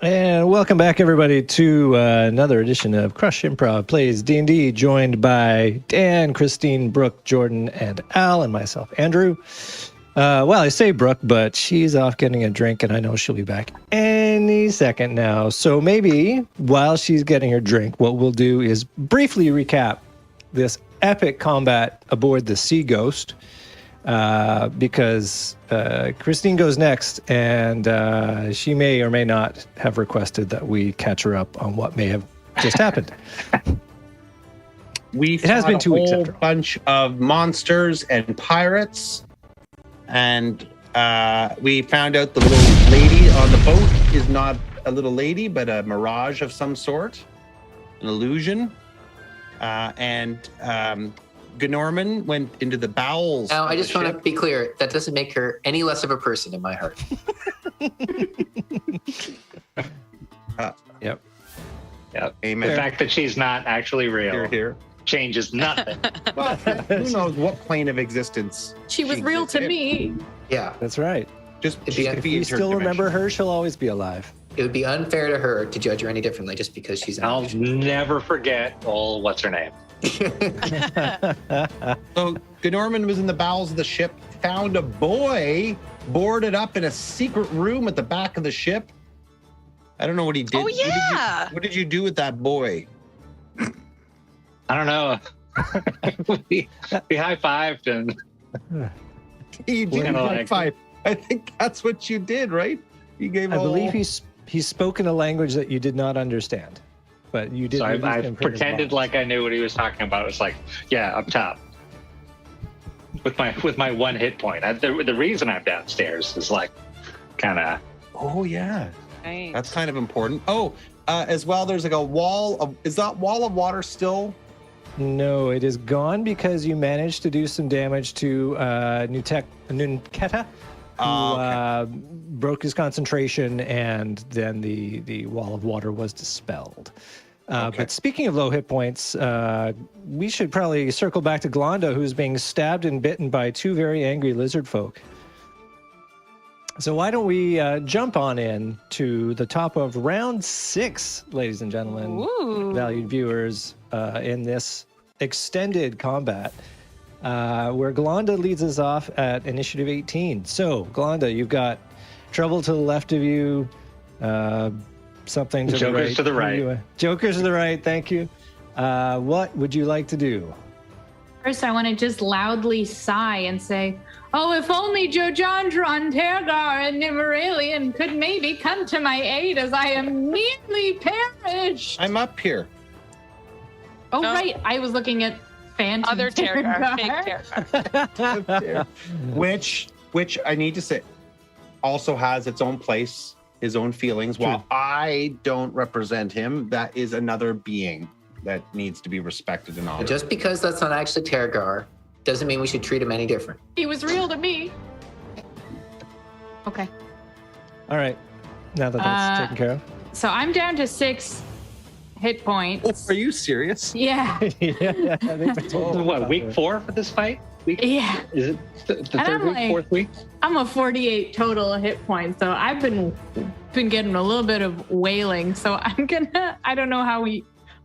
And welcome back, everybody, to another edition of Crush Improv Plays D&D, joined by Dan, Christine, Brooke, Jordan, and Al, and myself, Andrew. Well, I say Brooke, but she's off getting a drink, and I know she'll be back any second now. So maybe while she's getting her drink, what we'll do is briefly recap this epic combat aboard the Sea Ghost, because Christine goes next, and she may or may not have requested that we catch her up on what may have just happened. It has been 2 weeks. A whole bunch of monsters and pirates, and we found out the little lady on the boat is not a little lady, but a mirage of some sort, an illusion, and Gnorman went into the bowels. Now, I just want to be clear, that doesn't make her any less of a person in my heart. Yep. Amen. The fact that she's not actually real here changes nothing. Well, who knows what plane of existence she was real to me. Yeah. That's right. Just if you still remember her, she'll always be alive. It would be unfair to her to judge her any differently just because she's I'll never forget what's her name. So Gnorman was in the bowels of the ship, found a boy boarded up in a secret room at the back of the ship. I don't know what he did. Oh, yeah. What did you do with that boy? I don't know. we high-fived and You did high five. I think that's what you did, right? You gave. I believe he's spoken a language that you did not understand, but you did. So I pretended like I knew what he was talking about. It was like, yeah, up top, with my one hit point. The reason I'm downstairs is like, kind of. Oh yeah, Right. That's kind of important. Oh, as well, there's like a wall of. Is that wall of water still? No, it is gone because you managed to do some damage to Nunketa, who broke his concentration, and then the wall of water was dispelled. But speaking of low hit points, we should probably circle back to Glonda, who's being stabbed and bitten by two very angry lizard folk. So why don't we jump on in to the top of round 6, ladies and gentlemen, valued viewers, in this extended combat, where Glonda leads us off at initiative 18. So, Glonda, you've got trouble to the left of you, something to the right. Jokers to the right. Jokers to the right, thank you. What would you like to do? First, I want to just loudly sigh and say, "Oh, if only Jojandron, Tergar, and Nimeralian could maybe come to my aid, as I am nearly perished." I'm up here. Oh, right. I was looking at Phantom Other Tergar, fake Tergar. which I need to say also has its own place, his own feelings. True. While I don't represent him, that is another being that needs to be respected and honored. Just because that's not actually Tergar doesn't mean we should treat him any different. He was real to me. Okay. All right, now that that's taken care of. So I'm down to 6 hit points. Oh, are you serious? Yeah. Yeah, I think I told you What, about week that. 4 for this fight? Yeah. Is it the And third I'm week, like- fourth week? I'm a 48 total hit points, so I've been getting a little bit of wailing. So I don't know how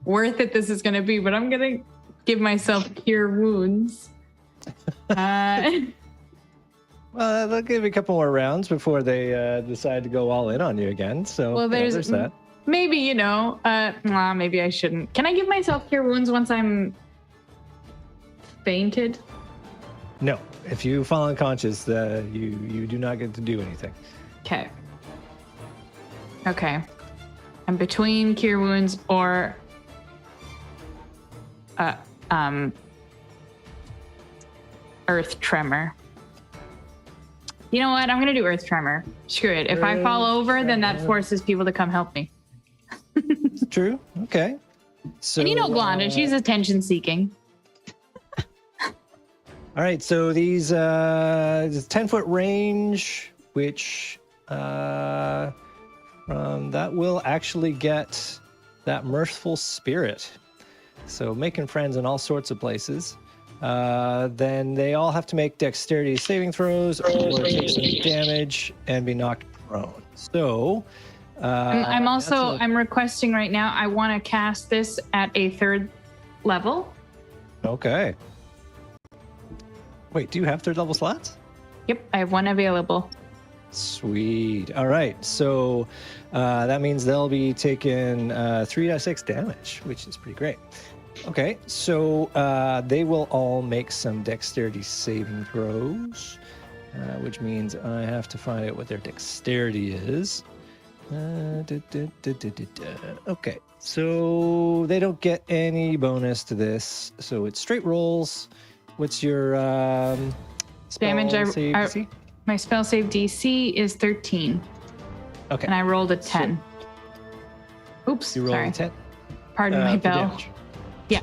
worth it this is gonna be, but I'm gonna give myself cure wounds. Well, they'll give you a couple more rounds before they decide to go all in on you again. So Well, there's that. maybe, maybe I shouldn't. Can I give myself cure wounds once I'm fainted? No, if you fall unconscious, you do not get to do anything. Okay. I'm between cure wounds or earth tremor. You know what? I'm gonna do earth tremor. Screw it. If I fall over, then that forces people to come help me. It's true. Okay. So, And you know Glonda, she's attention seeking. all right. So these 10-foot range, which that will actually get that mirthful spirit. So making friends in all sorts of places. Then they all have to make dexterity saving throws or take some damage and be knocked prone. So I'm requesting right now. I want to cast this at a 3rd level. Okay. Wait, do you have 3rd level slots? Yep, I have 1 available. Sweet. All right. So that means they'll be taking 3d6 damage, which is pretty great. Okay. So they will all make some dexterity saving throws, which means I have to find out what their dexterity is. Okay. So they don't get any bonus to this. So it's straight rolls. What's your Damage, save DC? My spell save DC is 13. Okay. And I rolled a 10. Oops, You rolled sorry. a 10? Pardon my for bell. damage. Yeah.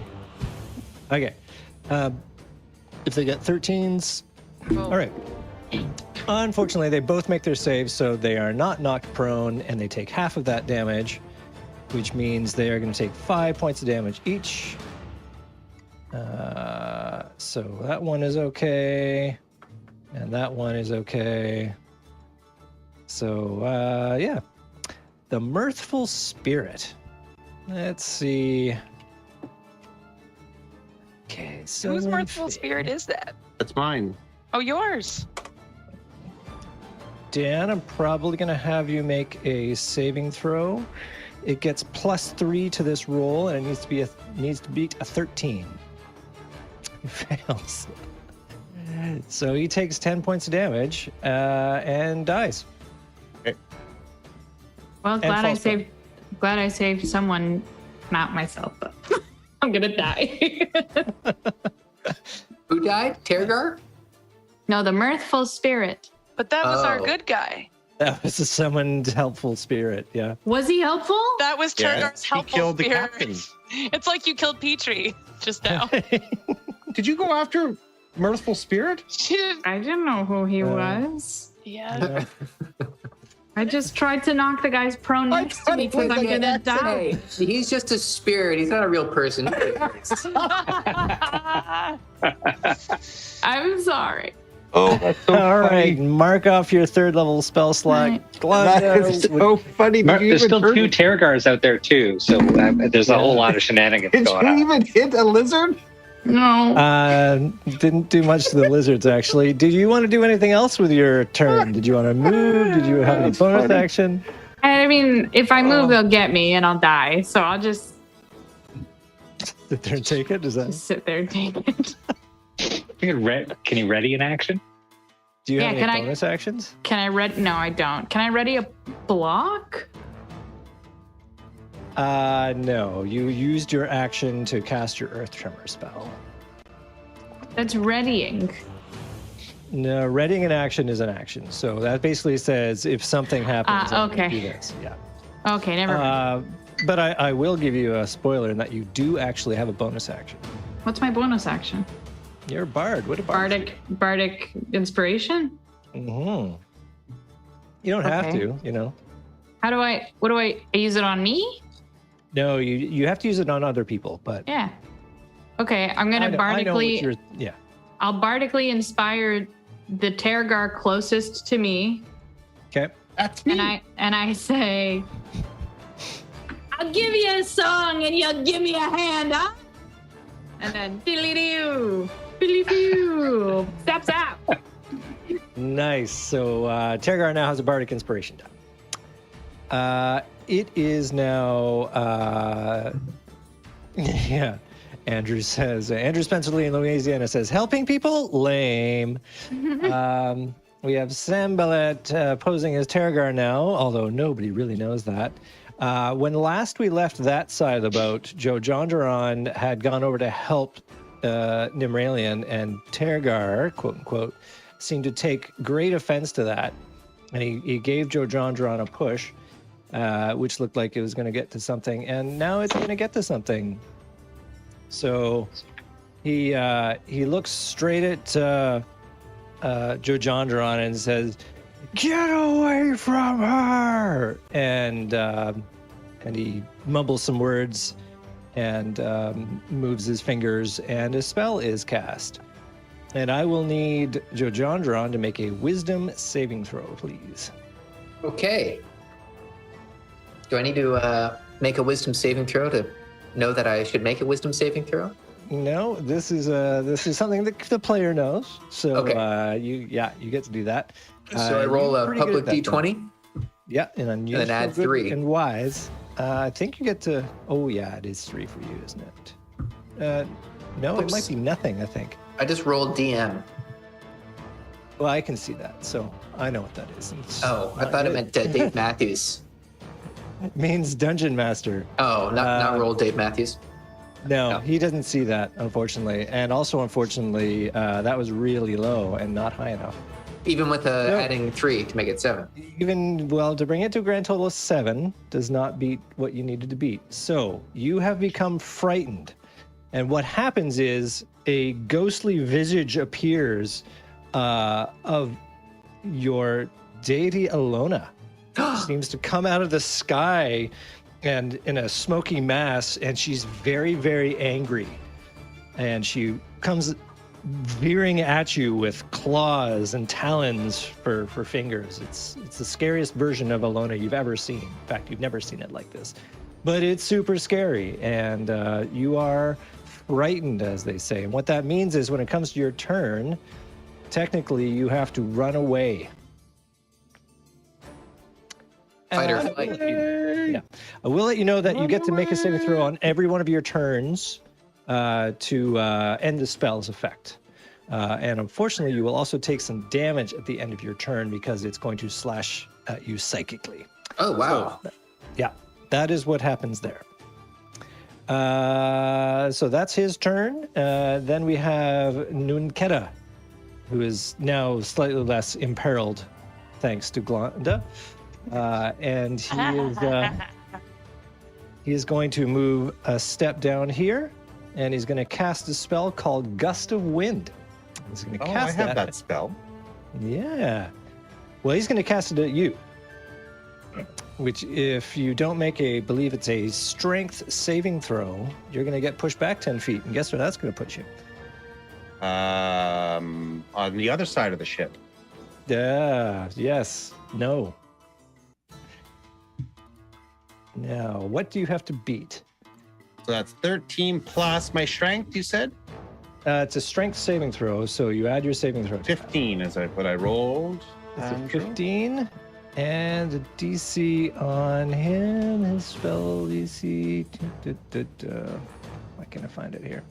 Okay. If they get 13s, Oh. all right. Unfortunately, they both make their saves, so they are not knocked prone, and they take half of that damage, which means they are going to take 5 points of damage each. So that one is okay, and that one is okay. So, yeah. The Mirthful Spirit. Let's see. Okay, so Whose mirthful spirit is that? That's mine. Oh, yours. Dan, I'm probably going to have you make a saving throw. It gets +3 to this roll, and it needs to beat a 13. He fails. So he takes 10 points of damage and dies. Well, And glad false I saved someone, not myself. But I'm gonna die. Who died? Tergar? No, the mirthful spirit. But that was our Oh. good guy. That was a summoned helpful spirit, yeah. Was he helpful? That was Yeah, Tergar's he helpful killed the spirit. captain. It's like you killed Petrie just now. Did you go after Mirthful Spirit? She didn't. I didn't know who he was. Yeah. I just tried to knock the guy's prone next to me because I'm gonna die. Hey, he's just a spirit. He's not a real person. I'm sorry. Oh, that's so All right, mark off your 3rd level spell slot. Right. That is so funny. Did you There's even still hurt 2 it? Terragars out there too, so there's a whole lot of shenanigans Did going you on. even hit a lizard? No. Didn't do much to the lizards, actually. Did you want to do anything else with your turn? Did you want to move? Did you have any That's bonus funny. action? I mean, if I move, they'll get me and I'll die. So I'll just Sit there and take it? Is that? sit there and take it. Can you ready an action? Do you have Yeah, any can I- bonus actions? Can I ready? No, I don't. Can I ready a block? No. You used your action to cast your Earth Tremor spell. That's readying. No, readying an action is an action. So that basically says if something happens, I'm gonna okay. do this. Yeah. Okay, never mind. But I will give you a spoiler in that you do actually have a bonus action. What's my bonus action? You're a bard. What a bard? Bardic inspiration? Mm-hmm. You don't have Okay. to, you know. What do I use it on me? No, you have to use it on other people, but Yeah. Okay, I'm gonna I know what bardically. you're, yeah. I'll bardically inspire the Tergar closest to me, Okay. That's me. and I say, "I'll give you a song, and you'll give me a hand, huh?" And then diddly-doo, diddly-doo, zap zap. Nice. So Tergar now has a bardic inspiration die. It is now. Yeah. Andrew Spencer Lee in Louisiana says, helping people? Lame. We have Sam Bellet posing as Tergar now, although nobody really knows that. When last we left that side of the boat, Joe Jonderon had gone over to help Nimralian, and Tergar, quote unquote, seemed to take great offense to that. And he gave Joe Jonderon a push, which looked like it was going to get to something, and now it's going to get to something. So he looks straight at Joe Jonderon and says, "Get away from her!" And he mumbles some words and moves his fingers, and a spell is cast. And I will need Joe Jonderon to make a Wisdom saving throw, please. Okay. Do I need to make a wisdom saving throw to know that I should make a wisdom saving throw? No, this is something that the player knows. So Okay. you get to do that. So I roll you're a pretty good public at that, D20. Yeah, and unusual, then add good, 3. and wise. I think you get to. Oh yeah, it is 3 for you, isn't it? No, it Oops. might be nothing. I think. I just rolled DM. Well, I can see that, so I know what that is. It's Oh, I not thought it good. meant Dave Matthews. It means dungeon master. Oh, not roll Dave Matthews. No, No. he doesn't see that, unfortunately, and also unfortunately, that was really low and not high enough. Even with No. adding 3 to make it 7. Even, well, to bring it to a grand total of 7 does not beat what you needed to beat. So you have become frightened. And what happens is a ghostly visage appears of your deity Alona. Seems to come out of the sky and in a smoky mass, and she's very, very angry. And she comes veering at you with claws and talons for fingers. It's the scariest version of Alona you've ever seen. In fact, you've never seen it like this. But it's super scary, and you are frightened, as they say. And what that means is when it comes to your turn, technically you have to run away. Fight or I flight. will let you- yeah. I will let you know that you get to make a saving throw on every one of your turns to end the spell's effect. And unfortunately, you will also take some damage at the end of your turn because it's going to slash at you psychically. Oh, wow. Yeah, that is what happens there. So that's his turn. Then we have Nunketa, who is now slightly less imperiled thanks to Glanda. And he is going to move a step down here, and he's going to cast a spell called Gust of Wind. He's going to Oh, I cast have that spell. Yeah. Well, he's going to cast it at you. Which, if you don't make believe it's a strength saving throw, you're going to get pushed back 10 feet. And guess where that's going to put you? On the other side of the ship. Yeah. Yes. No. Now, what do you have to beat? So that's 13 plus my strength, you said? It's a strength saving throw, so you add your saving throw. to that. 15 is what I rolled. It's a 15. And the DC on him, his spell DC. Why can't I find it here?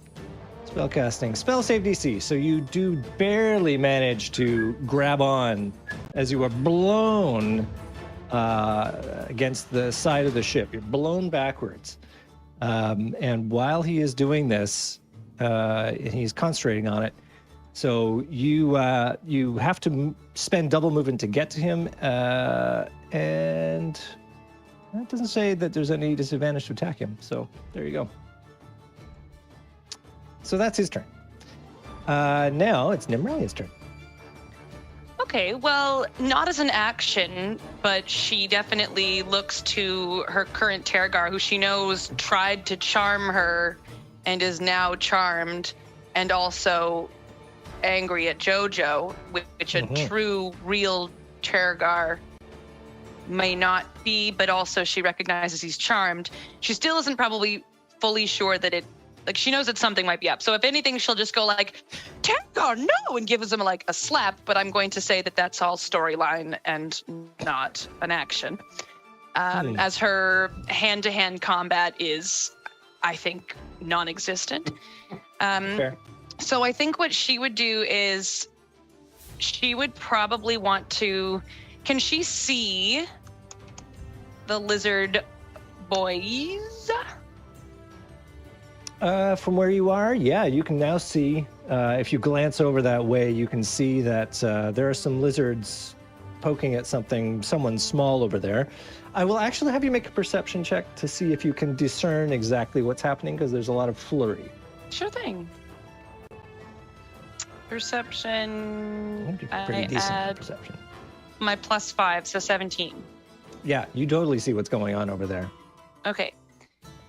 Spell casting, spell save DC. So you do barely manage to grab on as you are blown against the side of the ship. You're blown backwards. And while he is doing this, he's concentrating on it. So you have to spend double movement to get to him, and that doesn't say that there's any disadvantage to attack him. So there you go. So that's his turn. Now it's Nimralia's turn. Okay, well, not as an action, but she definitely looks to her current Tergar, who she knows tried to charm her and is now charmed, and also angry at Jojo, which a true, real Tergar may not be, but also she recognizes he's charmed. She still isn't probably fully sure that she knows that something might be up. So if anything, she'll just go like, Tergar, no, and gives him like a slap, but I'm going to say that that's all storyline and not an action. As her hand-to-hand combat is, I think, non-existent. Fair. So I think what she would do is she would probably want to... Can she see the lizard boys? From where you are, yeah, you can now see, if you glance over that way, you can see that there are some lizards poking at someone small over there. I will actually have you make a perception check to see if you can discern exactly what's happening, because there's a lot of flurry. Sure thing. Perception. That'd be I pretty decent add perception. my +5, so 17. Yeah, you totally see what's going on over there. Okay.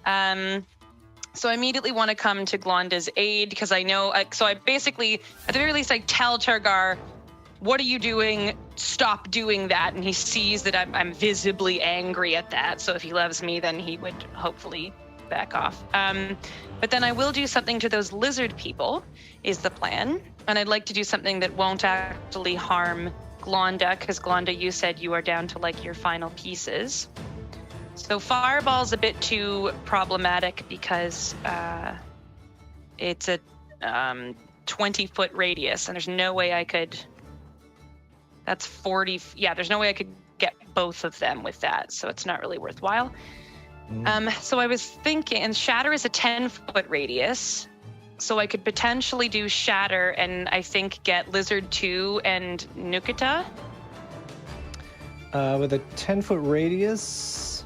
So I immediately want to come to Glanda's aid because I know. So I basically, at the very least, I tell Tergar what are you doing? Stop doing that. And he sees that I'm visibly angry at that. So if he loves me, then he would hopefully back off. But then I will do something to those lizard people, is the plan. And I'd like to do something that won't actually harm Glonda, because Glonda, you said you are down to like your final pieces. So Fireball's a bit too problematic because it's a 20-foot radius, and there's no way I could... That's 40... Yeah, there's no way I could get both of them with that, so it's not really worthwhile. So I was thinking, and Shatter is a 10-foot radius, so I could potentially do Shatter and I think get Lizard 2 and Nukita. With a 10-foot radius,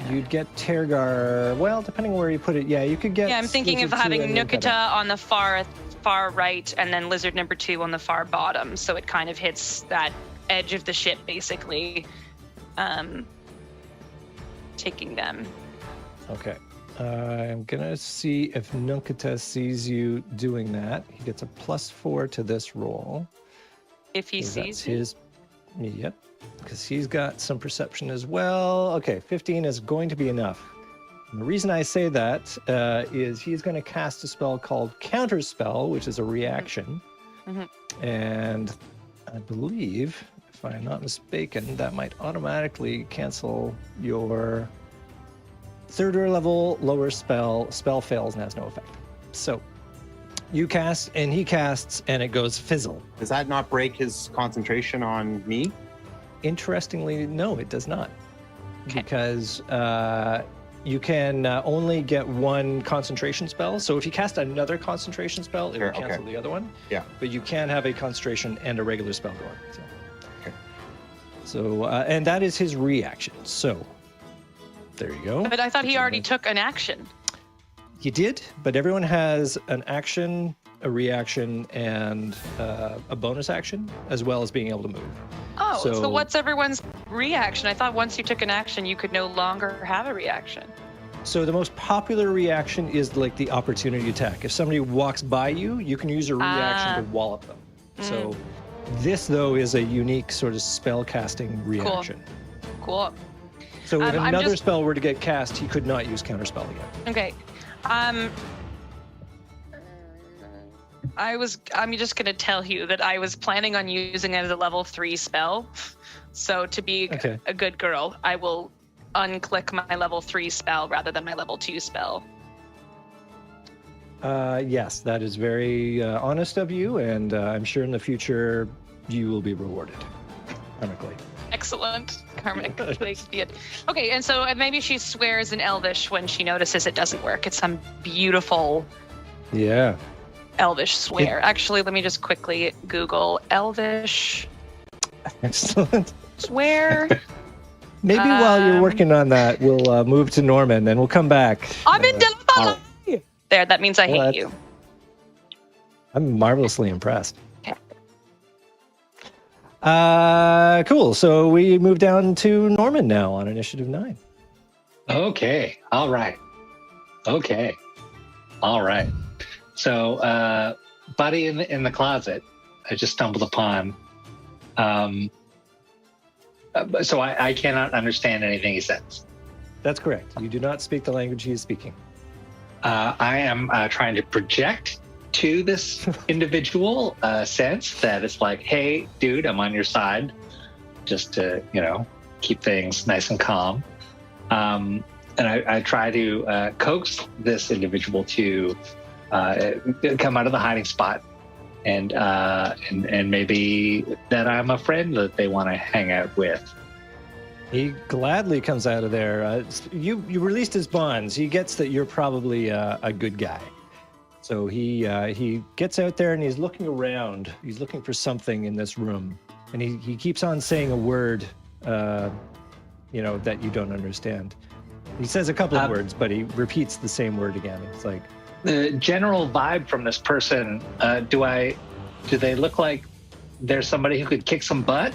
you'd get Tergar. Well, depending on where you put it, yeah, you could get. Yeah, I'm thinking Lizard of having 2 and Nukita on the far right, and then Lizard number 2 on the far bottom, so it kind of hits that edge of the ship, basically. Taking them. Okay. I'm gonna see if Nukita sees you doing that. He gets a +4 to this roll. If he 'cause sees that's me. his. Yep. Because he's got some perception as well. Okay, 15 is going to be enough. And the reason I say that is he's going to cast a spell called Counterspell, which is a reaction. And I believe, if I'm not mistaken, that might automatically cancel your third level lower spell. Spell fails and has no effect. So you cast and he casts and it goes fizzle. Does that not break his concentration on me? Interestingly, no, it does not. Okay. Because you can only get one concentration spell. So if you cast another concentration spell, it will Sure, cancel okay. the other one. Yeah. But you can have a concentration and a regular spell going. So, Okay. so and that is his reaction. So there you go. But I thought he already took an action. He did, but everyone has an action, a reaction, and a bonus action, as well as being able to move. Oh, so So- what's everyone's reaction? I thought once you took an action, you could no longer have a reaction. So the most popular reaction is like the opportunity attack. If somebody walks by you, you can use a reaction to wallop them. So this, though, is a unique sort of spell casting reaction. Cool. So if I'm another just- spell were to get cast, he could not use counterspell again. Okay. I'm just going to tell you that I was planning on using it as a level 3 spell. So to be Okay. a good girl, I will unclick my level 3 spell rather than my level 2 spell. Yes, that is very honest of you, and I'm sure in the future you will be rewarded karmically. Excellent. Karmic. Okay, and so maybe she swears in Elvish when she notices it doesn't work. It's some beautiful Yeah. Elvish swear. Actually, let me just quickly Google Elvish Excellent. swear. Maybe while you're working on that, we'll move to Norman, and we'll come back. I'm in Delphi. There, that means I Well, hate that's- you. I'm marvelously impressed. Okay. Cool. So we move down to Norman now on Initiative 9. Okay. All right. Okay. All right. So, Buddy in the closet, I just stumbled upon. So I cannot understand anything he says. That's correct. You do not speak the language he is speaking. I am trying to project to this individual a sense that it's like, hey, dude, I'm on your side, just to, keep things nice and calm. And I try to coax this individual to come out of the hiding spot, and maybe that I'm a friend that they want to hang out with. He gladly comes out of there. You released his bonds. He gets that you're probably a good guy. So he gets out there and he's looking around. He's looking for something in this room. And he keeps on saying a word, that you don't understand. He says a couple of words, but he repeats the same word again. It's like, The general vibe from this person, do they look like they're somebody who could kick some butt?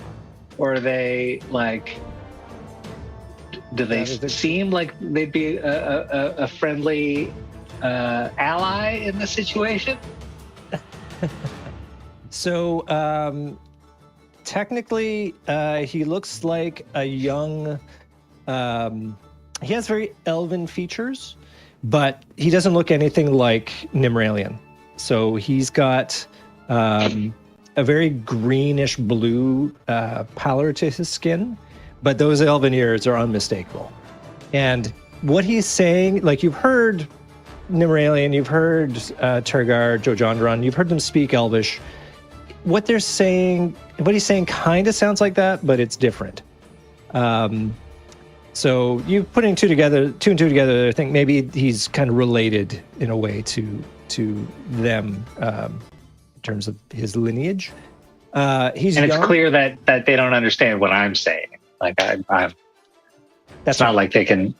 Or are they like, do they seem like they'd be a friendly ally in this situation? So technically, he looks like a young. He has very elven features, but he doesn't look anything like Nimralian. So he's got a very greenish blue pallor to his skin, but those elven ears are unmistakable. And what he's saying, like you've heard Nimralian, you've heard Tergar, Jojandron, you've heard them speak Elvish. What they're saying, what he's saying kind of sounds like that, but it's different. So you putting two and two together, I think maybe he's kind of related in a way to them in terms of his lineage. He's and young. it's clear that they don't understand what I'm saying. Like I'm That's it's not like they can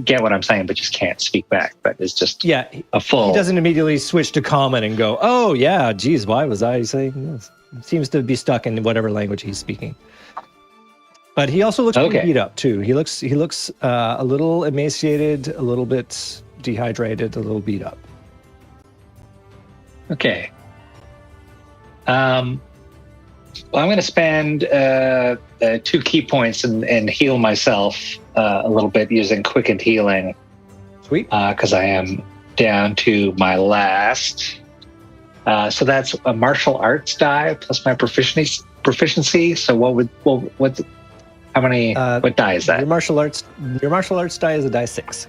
get what I'm saying, but just can't speak back. But it's just a full. He doesn't immediately switch to common and go, "Oh yeah, geez, why was I saying this?" Seems to be stuck in whatever language he's speaking. But he also looks pretty beat up too. He looks a little emaciated, a little bit dehydrated, a little beat up. Okay. Well, I'm going to spend 2 key points and heal myself a little bit using quickened healing. Sweet. Because I am down to my last. So that's a martial arts die plus my proficiency. So what die is that? Your martial arts die is a die 6.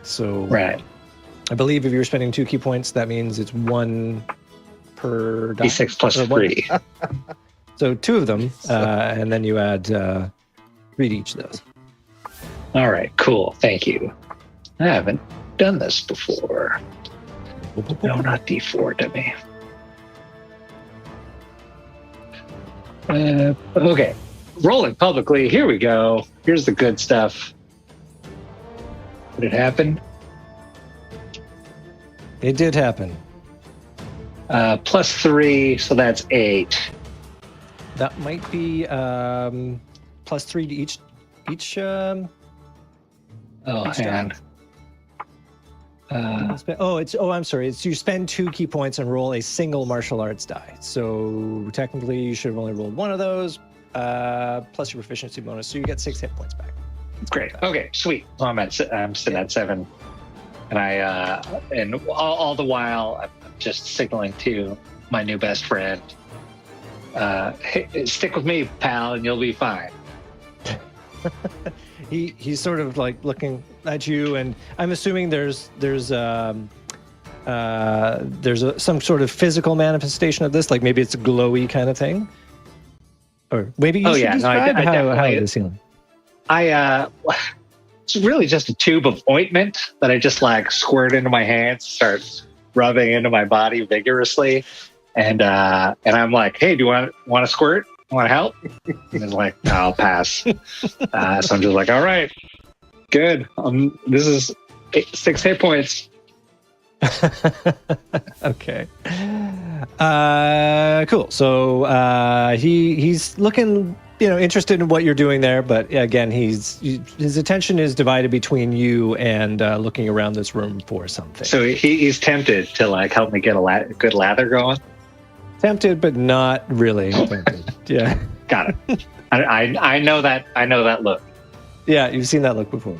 So right. I believe if you're spending 2 key points, that means it's 1 per die. D6 plus 3. So 2 of them, and then you add 3 to each of those. All right, cool. Thank you. I haven't done this before. No, not D4 to me. Okay. Rolling publicly. Here we go. Here's the good stuff. Did it happen? It did happen. Plus 3, so that's 8. That might be plus 3 to each. Oh, hang on. I'm sorry. It's you spend 2 key points and roll a single martial arts die. So technically, you should have only rolled 1 of those. Plus your proficiency bonus, so you get 6 hit points back. That's great. Okay, sweet. Well, I'm sitting at 7, and and all the while I'm just signaling to my new best friend, hey, stick with me, pal, and you'll be fine. He's sort of like looking at you, and I'm assuming there's some sort of physical manifestation of this, like maybe it's a glowy kind of thing. Or maybe you should describe how it is feeling. It's really just a tube of ointment that I just like squirt into my hands, start rubbing into my body vigorously, and I'm like, "Hey, do you want to squirt? Want to help?" And he's like, "No, I'll pass." So I'm just like, "All right, good. This is 6 hit points." Okay. Cool. So he's looking, interested in what you're doing there, but again, his attention is divided between you and looking around this room for something. So he's tempted to like help me get a good lather going. Tempted, but not really tempted. Yeah. Got it. I know that. I know that look. Yeah, you've seen that look before.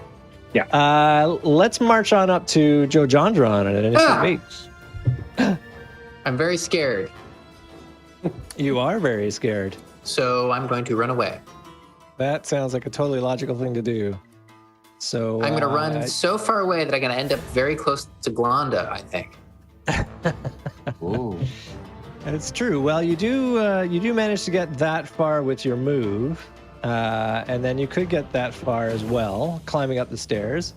Yeah. Let's march on up to Jojandron at an instant beat. I'm very scared. You are very scared. So I'm going to run away. That sounds like a totally logical thing to do. So I'm going to run so far away that I'm going to end up very close to Glonda, I think. Ooh. It's true. Well, you do manage to get that far with your move, and then you could get that far as well, climbing up the stairs.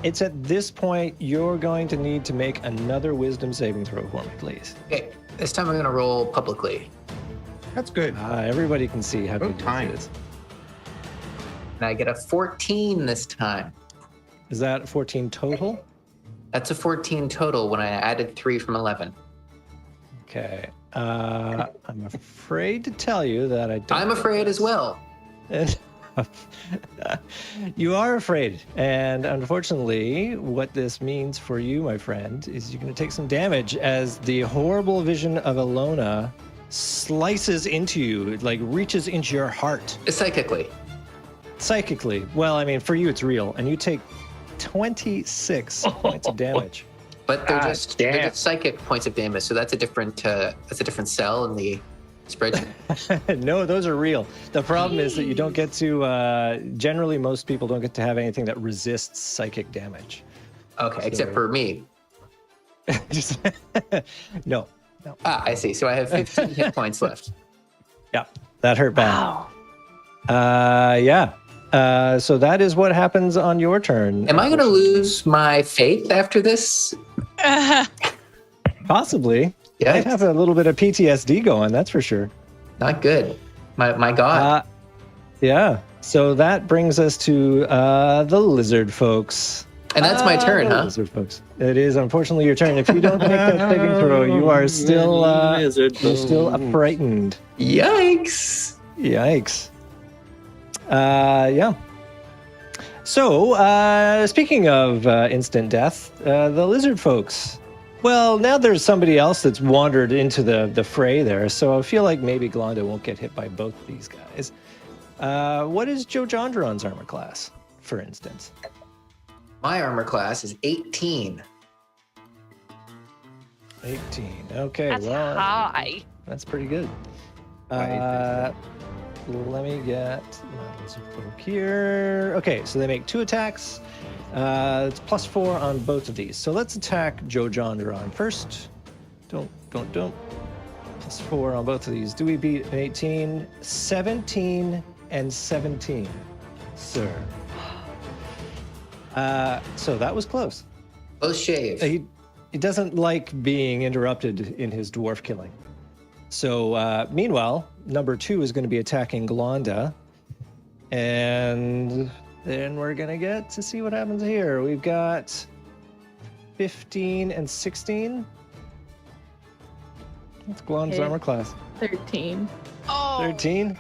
It's at this point you're going to need to make another wisdom saving throw for me, please. Okay, this time I'm going to roll publicly. That's good. Everybody can see how good time. it is. And I get a 14 this time. Is that 14 total? That's a 14 total when I added 3 from 11. Okay. I'm afraid to tell you that I don't. I'm afraid as well. All You are afraid. And unfortunately, what this means for you, my friend, is you're going to take some damage as the horrible vision of Alona slices into you. It like reaches into your heart. Psychically. Psychically. Well, I mean, for you, it's real. And you take 26 points of damage. But they're just psychic points of damage, so that's a different cell in the spreadsheet. No, those are real. The problem is that you don't get to. Generally, most people don't get to have anything that resists psychic damage. Okay, except for me. Just no. Ah, I see. So I have 15 hit points left. Yeah, that hurt bad. Wow. Yeah. So that is what happens on your turn. Am I going to lose my faith after this? Possibly. Yeah, I have a little bit of PTSD going, that's for sure. Not good. My God. Yeah. So that brings us to the lizard folks. And that's my turn, huh? Lizard folks. It is unfortunately your turn. If you don't make that saving throw, you are still you're still frightened. Yikes. Yikes. Yeah. So, speaking of instant death, the lizard folks. Well, now there's somebody else that's wandered into the fray there, so I feel like maybe Glonda won't get hit by both of these guys. What is Joe Jondron's armor class, for instance? My armor class is 18. 18. Okay, That's well, high. that's pretty good. Let me get my lizard folk here. Okay, so they make 2 attacks. It's +4 on both of these. So let's attack Joe Jondron first. Don't. +4 on both of these. Do we beat an 18? 17 and 17, sir. So that was close. Close shave. He doesn't like being interrupted in his dwarf killing. So meanwhile, number 2 is going to be attacking Glonda. And then we're going to get to see what happens here. We've got 15 and 16. What's Glonda's Okay. armor class? 13. Oh. 13?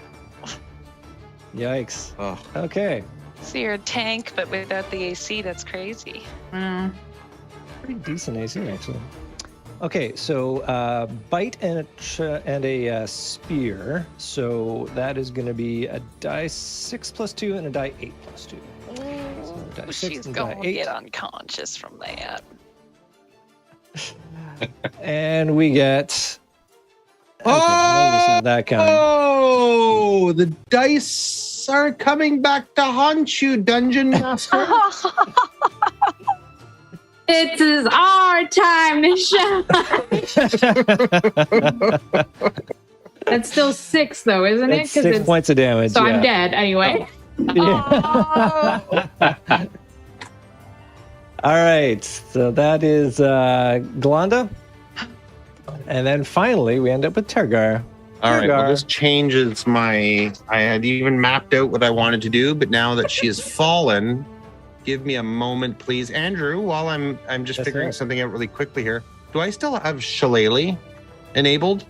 Yikes. Oh. Okay. So you're a tank, but without the AC. That's crazy. Pretty decent AC, actually. Okay, so bite and a spear. So that is going to be a die 6 + 2 and a die 8 + 2. So die 6 She's and going die to 8. get unconscious from that. And we get. Okay, maybe it's not that kind. Oh, the dice are coming back to haunt you, Dungeon Master. It is our time to shine. That's still 6, though, isn't it? It's 6 points of damage. So yeah. I'm dead anyway. Yeah. All right, so that is Glonda. And then finally, we end up with Tergar. All right, well, Tergar. this changes my... I had even mapped out what I wanted to do, but now that she has fallen, give me a moment, please. Andrew, while I'm just Yes, figuring sir. something out really quickly here. Do I still have Shillelagh enabled?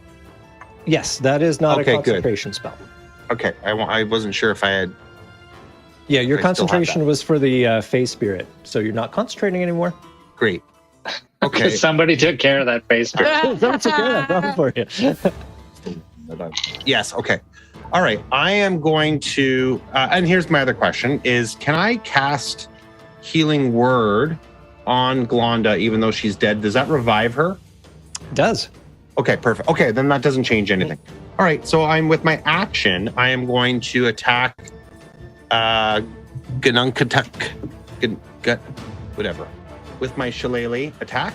Yes, that is not Okay, a good. concentration spell. Okay, I wasn't sure if I had... Yeah, your I still have concentration that. was for the Face Spirit, so you're not concentrating anymore. Great. Okay. Somebody took care of that face. That's okay. I'm for you. Yes, okay. All right, I am going to... and here's my other question, is can I cast Healing Word on Glonda even though she's dead? Does that revive her? Does. Okay, perfect. Okay, then that doesn't change anything. All right, so I'm with my action, I am going to attack Gununkatuk, whatever, with my Shillelagh attack.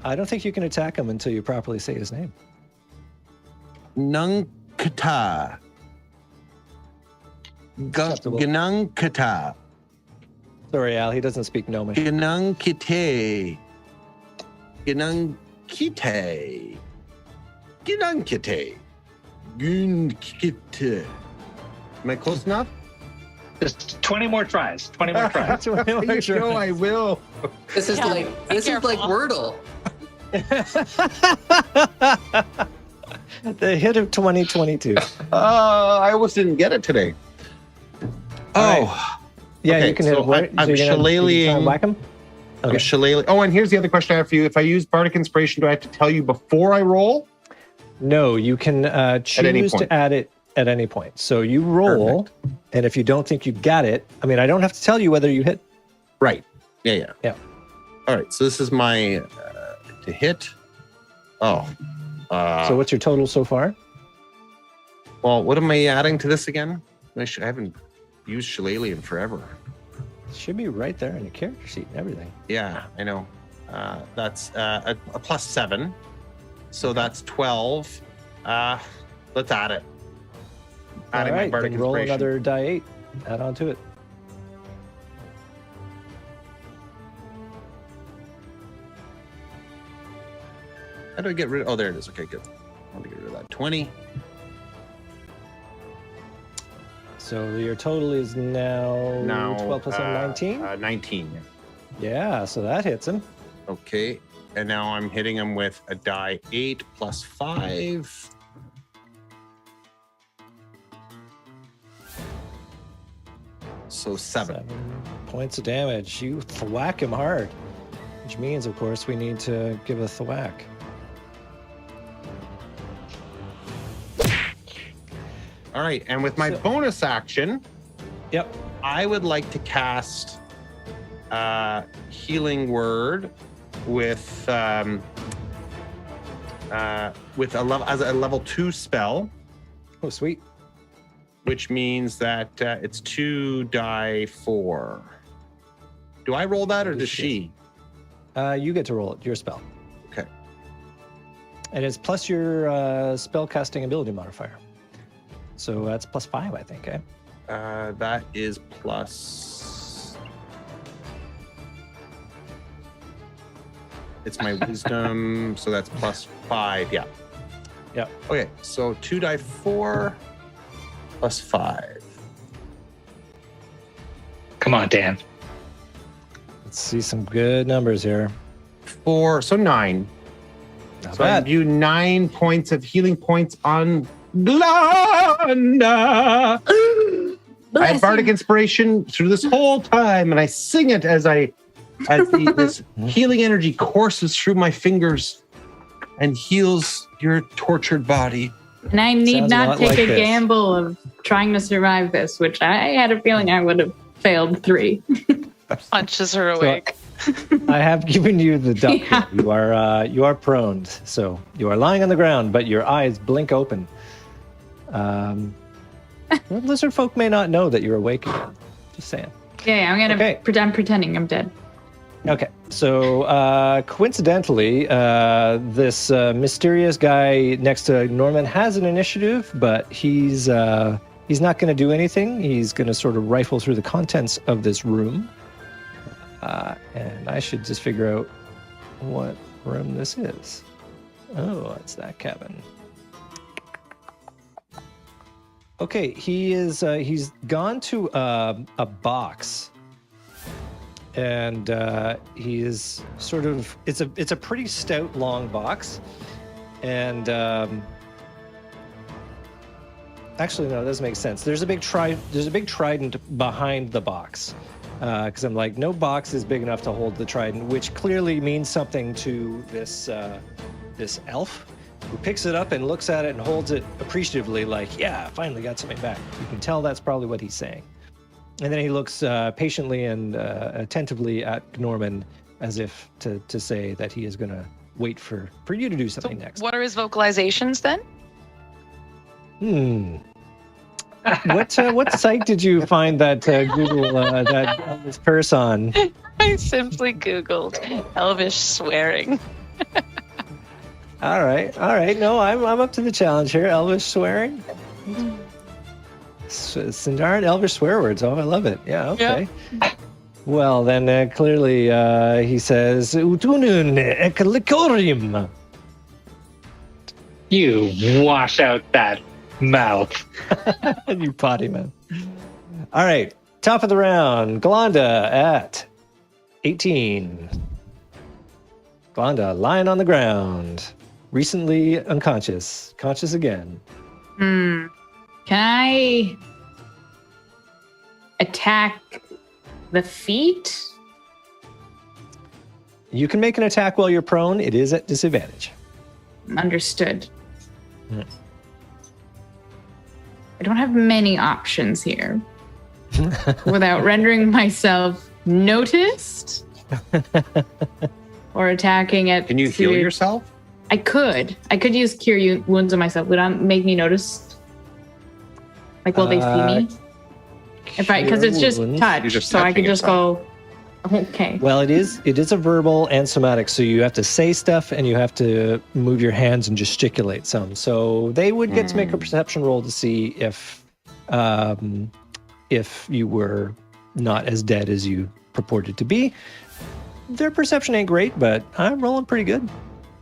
I don't think you can attack him until you properly say his name. Nunkata. Acceptable. Gununkata. Sorry, Al, he doesn't speak Gnomish. Gununkite. Gununkite. Gununkite. Gunkite. Am I close enough? Just 20 more tries. 20 more tries. No, I will. This is Yeah, like be this is like careful. Wordle. The hit of 2022. I almost didn't get it today. Oh, Yeah, Okay, you can hit so him. Right? I'm you're gonna- you can try and shillelaghing- whack him. I'm Okay. shillelagh. Oh, and here's the other question I have for you. If I use Bardic Inspiration, do I have to tell you before I roll? No, you can any choose point. to add it at any point. So you roll, and if you don't think you got it, I mean, I don't have to tell you whether you hit. Right. Yeah. Yeah. All right. So this is my to hit. Oh. So what's your total so far? Well, what am I adding to this again? I haven't used Shillelagh in forever. It should be right there in your character sheet and everything. Yeah, I know. That's a +7. So that's 12. Let's add it. Adding All my right, Bardic then roll Inspiration. another die 8. Add on to it. How do I get rid of? Oh, there it is. Okay, good. I want to get rid of that. 20. So your total is now, Now 12 plus 7, 19? 19. Yeah, so that hits him. Okay. And now I'm hitting him with a die 8 plus 5. So 7. 7 points of damage. You thwack him hard, which means, of course, we need to give a thwack. All right. And with my So- bonus action, Yep. I would like to cast Healing Word with a level as a level 2 spell, Oh, sweet. which means that it's 2 die 4. Do I roll that or does she? You get to roll it, your spell. Okay. And it's plus your spell casting ability modifier. So that's plus 5, I think, eh? That is plus. It's my wisdom, so that's plus 5. Yeah. Yep. Okay, so 2 die 4 plus 5. Come on, Dan. Let's see some good numbers here. 4, so 9. Not So I bad. do 9 points of healing points on Glanda. I have Bardic Inspiration through this whole time, and I sing it as this healing energy courses through my fingers and heals your tortured body. And I need Sounds a not lot take like a this. gamble of trying to survive this, which I had a feeling I would have failed 3. Punches her awake. I have given you the duck. Yeah. You are prone, so you are lying on the ground, but your eyes blink open. Lizard folk may not know that you're awake again. Just saying. Yeah, I'm gonna Okay. pretending I'm dead. Okay, so coincidentally, this mysterious guy next to Norman has an initiative, but he's not going to do anything. He's going to sort of rifle through the contents of this room, and I should just figure out what room this is. Oh, it's that cabin. Okay, he's gone to a box. And he is sort of it's a pretty stout long box, and actually no, it doesn't make sense. There's a big trident behind the box, because I'm like, no box is big enough to hold the trident, which clearly means something to this elf, who picks it up and looks at it and holds it appreciatively, like, yeah, finally got something back. You can tell that's probably what he's saying. And then he looks patiently and attentively at Norman, as if to say that he is going to wait for you to do So something next. what are his vocalizations then? What site did you find that Google this curse on? I simply Googled Elvish swearing. All right. No, I'm up to the challenge here. Elvish swearing. Sindarin Elvish swear words. Oh, I love it. Yeah. Okay. Well, then clearly he says, "Utunun ekalikorim." You wash out that mouth. You potty man. All right. Top of the round. Glanda at 18. Glanda lying on the ground. Recently unconscious. Conscious again. Can I attack the feet? You can make an attack while you're prone. It is at disadvantage. Understood. Mm. I don't have many options here without rendering myself noticed or attacking at. Can you heal yourself? I could use cure wounds on myself. Would that make me notice? Like, will they see me? Because it's just touch, just so I could touching just go. Okay. Well, it is a verbal and somatic, so you have to say stuff and you have to move your hands and gesticulate some. So they would get to make a perception roll to see if you were not as dead as you purported to be. Their perception ain't great, but I'm rolling pretty good.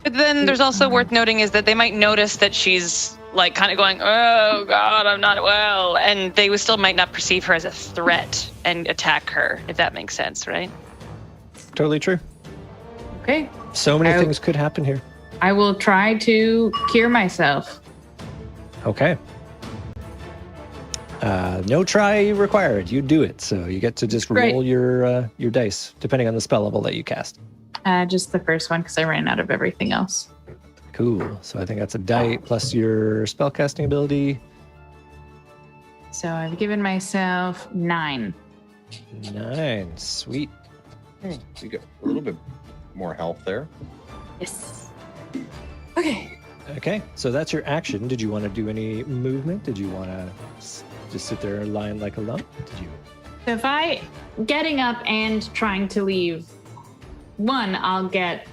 But then there's also worth noting is that they might notice that she's like kind of going, oh God, I'm not well. And they still might not perceive her as a threat and attack her, if that makes sense, right? Totally true. Okay. So many things could happen here. I will try to cure myself. Okay. No try required. You do it. So you get to just roll your dice, depending on the spell level that you cast. Just the first one, because I ran out of everything else. Cool. So I think that's a die plus your spellcasting ability. So I've given myself 9. 9. Sweet. So you get a little bit more health there. Yes. Okay. Okay. So that's your action. Did you want to do any movement? Did you want to just sit there lying like a lump? Did you? So if I getting up and trying to leave, one, I'll get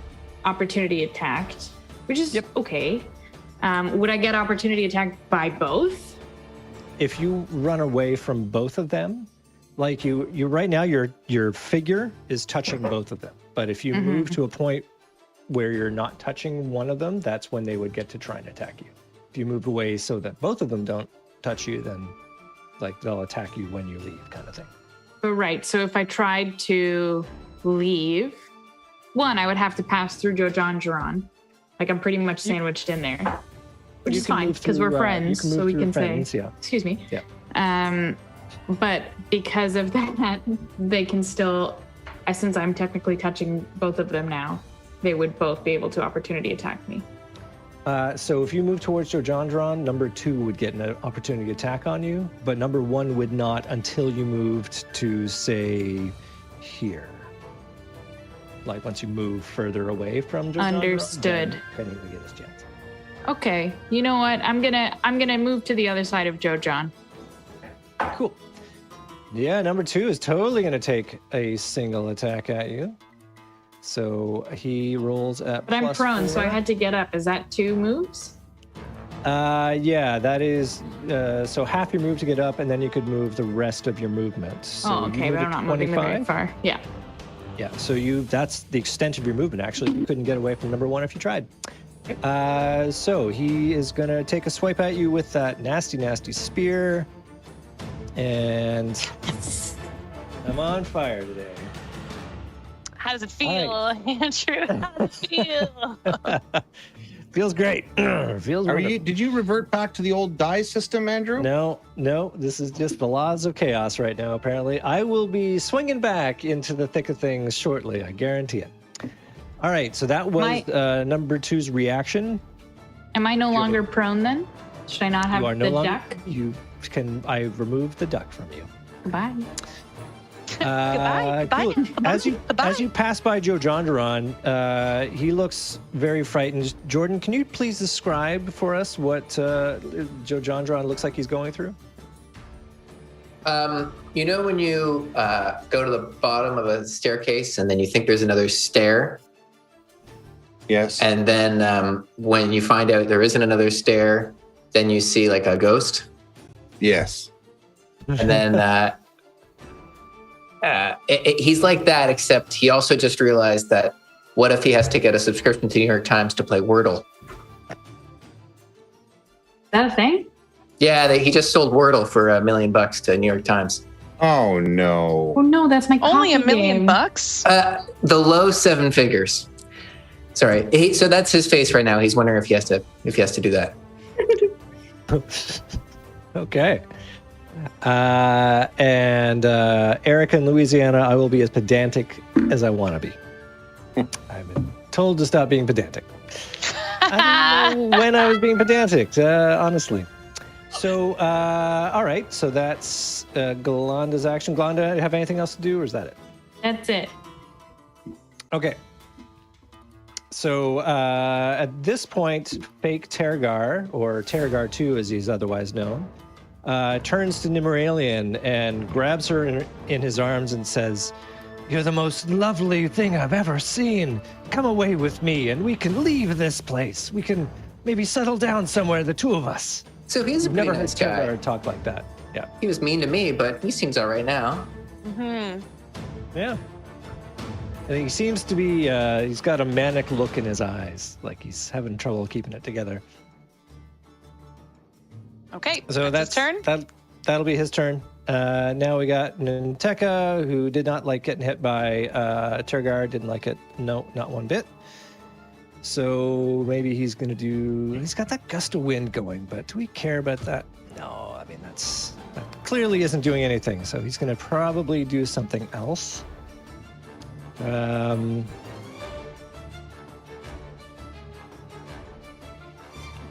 opportunity attacked, which is okay. Would I get opportunity attacked by both? If you run away from both of them, like you right now, your figure is touching both of them. But if you move to a point where you're not touching one of them, that's when they would get to try and attack you. If you move away so that both of them don't touch you, then like they'll attack you when you leave, kind of thing. Right. So if I tried to leave, one, I would have to pass through Joe John Geron. Like I'm pretty much sandwiched in there, which is fine because we're friends, so we can say, excuse me. Yeah. But because of that, they can still, since I'm technically touching both of them now, they would both be able to opportunity attack me. So if you move towards Jojandron, number 2 would get an opportunity attack on you, but number 1 would not until you moved to, say, here. Like once you move further away from Jojandron. Understood. Then he would get his chance. Okay. You know what? I'm gonna move to the other side of Joe John. Cool. Yeah, number 2 is totally going to take a single attack at you. So he rolls at But I'm prone, 4. so I had to get up. Is that 2 moves? Yeah, that is. So half your move to get up, and then you could move the rest of your movement. So okay, but I'm not moving very far. Yeah. Yeah, so that's the extent of your movement, actually. You couldn't get away from number 1 if you tried. So he is going to take a swipe at you with that nasty, nasty spear. And I'm on fire today. How does it feel, Andrew? How does it feel? Feels great. Feels wonderful. Did you revert back to the old die system, Andrew? No. This is just the laws of chaos right now, apparently. I will be swinging back into the thick of things shortly, I guarantee it. All right, so that was number 2's reaction. Am I no longer prone then? Should I not have the duck? I removed the duck from you. Goodbye. Goodbye. Cool. As you pass by Joe Jonderon, he looks very frightened. Jordan, can you please describe for us what Joe Jonderon looks like he's going through? You know when you go to the bottom of a staircase and then you think there's another stair? Yes. And then when you find out there isn't another stair, then you see like a ghost? Yes. And then he's like that, except he also just realized that what if he has to get a subscription to New York Times to play Wordle? Is that a thing? Yeah, he just sold Wordle for $1 million to New York Times. Oh no! Oh no, that's my only $1 million. game. The low 7 figures. Sorry. So that's his face right now. He's wondering if he has to do that. Okay. And Erica in Louisiana, I will be as pedantic as I want to be. I've been told to stop being pedantic. I don't know when I was being pedantic, honestly. So, all right. So that's Glanda's action. Glanda, have anything else to do, or is that it? That's it. Okay. So at this point, fake Tergar, or Tergar 2 as he's otherwise known, turns to Nimmeralian and grabs her in his arms and says, "You're the most lovely thing I've ever seen. Come away with me and we can leave this place. We can maybe settle down somewhere, the two of us." So he's a I've pretty never heard nice guy. Tergar talk like that. Yeah. He was mean to me, but he seems all right now. Hmm. Yeah. And he seems to be, he's got a manic look in his eyes, like he's having trouble keeping it together. Okay. So that's his turn. That'll be his turn. Now we got Ninteka, who did not like getting hit by Tergar, didn't like it. No, not one bit. So maybe he's going to do, he's got that gust of wind going, but do we care about that? No, I mean, that clearly isn't doing anything. So he's going to probably do something else.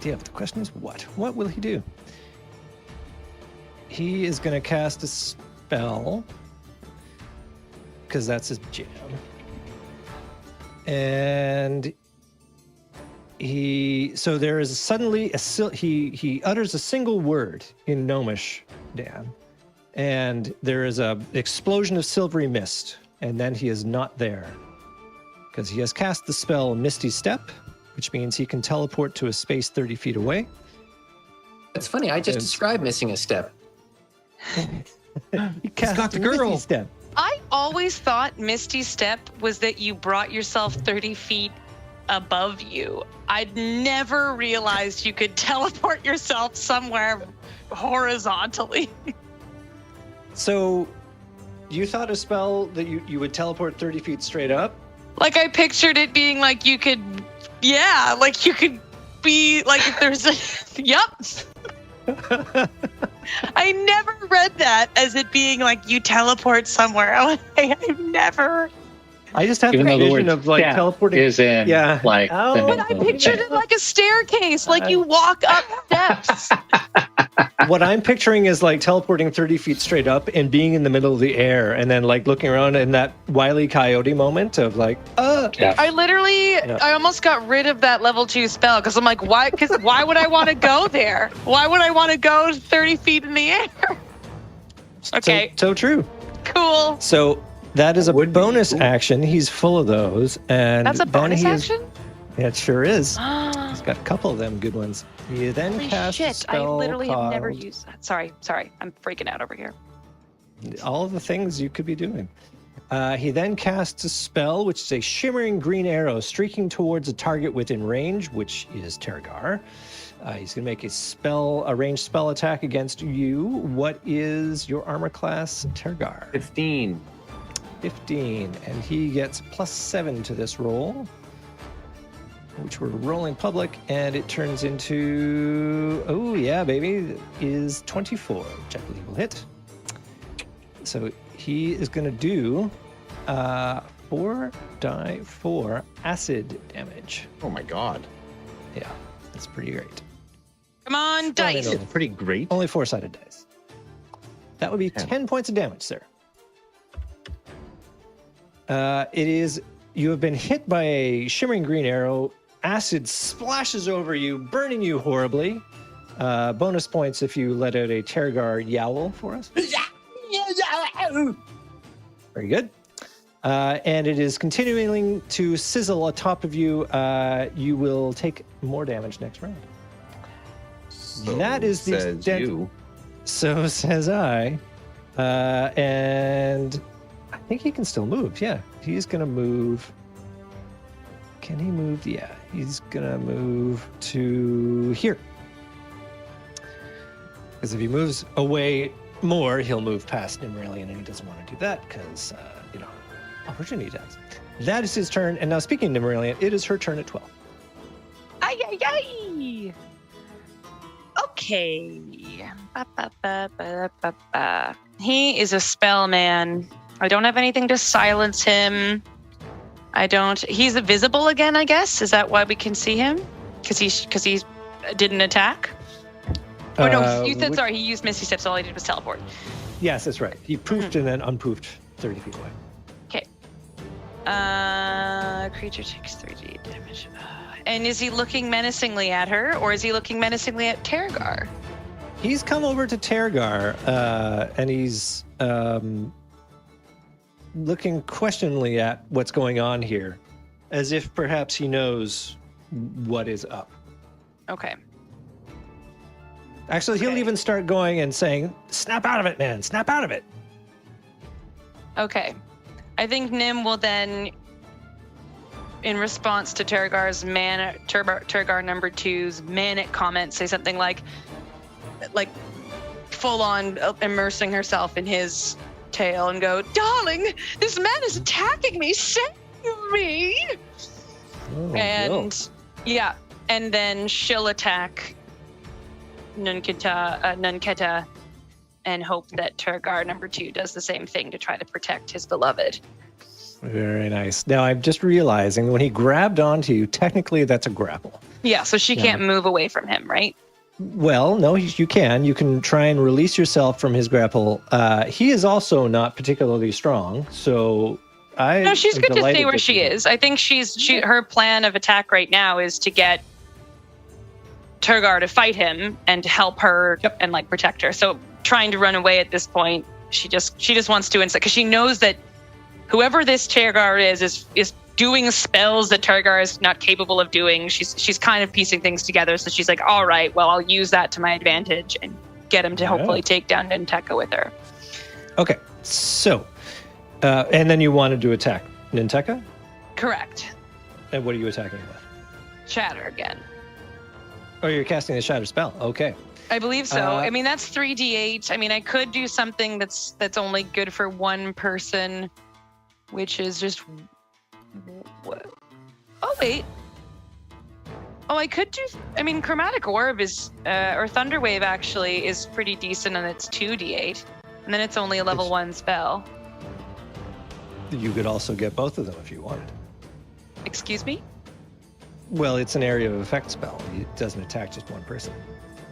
Yeah, but the question is what? What will he do? He is going to cast a spell because that's his jam. And there is suddenly he utters a single word in Gnomish, Dan, and there is a explosion of silvery mist. And then he is not there because he has cast the spell Misty Step, which means he can teleport to a space 30 feet away. It's funny. I just described missing a step. He got the girl. Misty Step. I always thought Misty Step was that you brought yourself 30 feet above you. I'd never realized you could teleport yourself somewhere horizontally. So you thought a spell that you would teleport 30 feet straight up? Like I pictured it being like you could, yeah, like you could be like if there's a, yep. I never read that as it being like you teleport somewhere. I've never. I just have Even the though the vision word of like step teleporting. is in Yeah. like. Oh, the But I pictured it like a staircase, like you walk up steps. What I'm picturing is like teleporting 30 feet straight up and being in the middle of the air and then like looking around in that Wile E. Coyote moment of like, Yeah. I literally, I almost got rid of that level 2 spell because I'm like, why? Because why would I want to go there? Why would I want to go 30 feet in the air? Okay, So true. cool. So that is a Would be bonus cool. action. He's full of those. And That's a then bonus he is- action? It sure is. He's Holy got a couple of them good ones. He then casts a shit, I spell literally have never called- used that. Sorry, I'm freaking out over here. all of the things you could be doing. He then casts a spell, which is a shimmering green arrow streaking towards a target within range, which is Tergar. He's going to make a ranged spell attack against you. What is your armor class, Tergar? 15. 15, and he gets +7 to this roll, which we're rolling public, and it turns into, oh yeah, baby, is 24, which I believe will hit. So he is going to do 4d4 acid damage. Oh my god. Yeah, that's pretty great. Come on, dice. Phenomenal. It's pretty great. Only 4-sided dice. That would be 10 points of damage, sir. You have been hit by a shimmering green arrow. Acid splashes over you, burning you horribly. Bonus points if you let out a Tergar yowl for us. Very good. And it is continuing to sizzle atop of you. You will take more damage next round. So That is the says extent- you. So says I. And I think he can still move. Yeah, he's going to move. Can he move? Yeah, he's going to move to here. Because if he moves away more, he'll move past Nimmeralian, and he doesn't want to do that because, opportunity dies. That is his turn. And now, speaking of Nimmeralian, it is her turn at 12. Ay, ay, ay. Okay. He is a spell man. I don't have anything to silence him. He's invisible again, I guess. Is that why we can see him? Because he didn't attack? Oh no, you said sorry, he used Misty Steps, all he did was teleport. Yes, that's right. He poofed and then unpoofed 30 feet away. Okay. Creature takes 3d damage. And is he looking menacingly at her, or is he looking menacingly at Tergar? He's come over to Tergar, and he's looking questioningly at what's going on here, as if perhaps he knows what is up. Okay. Actually, he'll even start going and saying, "Snap out of it, man! Snap out of it!" Okay. I think Nim will then, in response to Tergar's Tergar number 2's manic comment, say something like full on immersing herself in his tail and go, "Darling, this man is attacking me. Save me!" Oh, And yeah, and then she'll attack Nunketa and hope that Tergar number 2 does the same thing to try to protect his beloved. Very nice. Now, I'm just realizing when he grabbed onto you, technically that's a grapple. Yeah, so she can't move away from him, right? Well, no, you can. You can try and release yourself from his grapple. He is also not particularly strong, so No, she's good to stay where she is. I think her plan of attack right now is to get Tergar to fight him and to help her and protect her. So trying to run away at this point, she just wants to inside because she knows that whoever this Tergar is doing spells that Tergar is not capable of doing. She's kind of piecing things together. So she's like, all right, well, I'll use that to my advantage and get him to hopefully take down Ninteka with her. Okay, so, and then you wanted to attack Ninteka? Correct. And what are you attacking with? Shatter again. Oh, you're casting the Shatter spell. Okay. I believe so. I mean, that's 3d8. I mean, I could do something that's only good for one person, which is just... Oh, wait. Oh, I could do... I mean, Chromatic Orb is... or Thunderwave, actually, is pretty decent, and it's 2d8. And then it's only a level 1 spell. You could also get both of them if you wanted. Excuse me? Well, it's an area of effect spell. It doesn't attack just one person.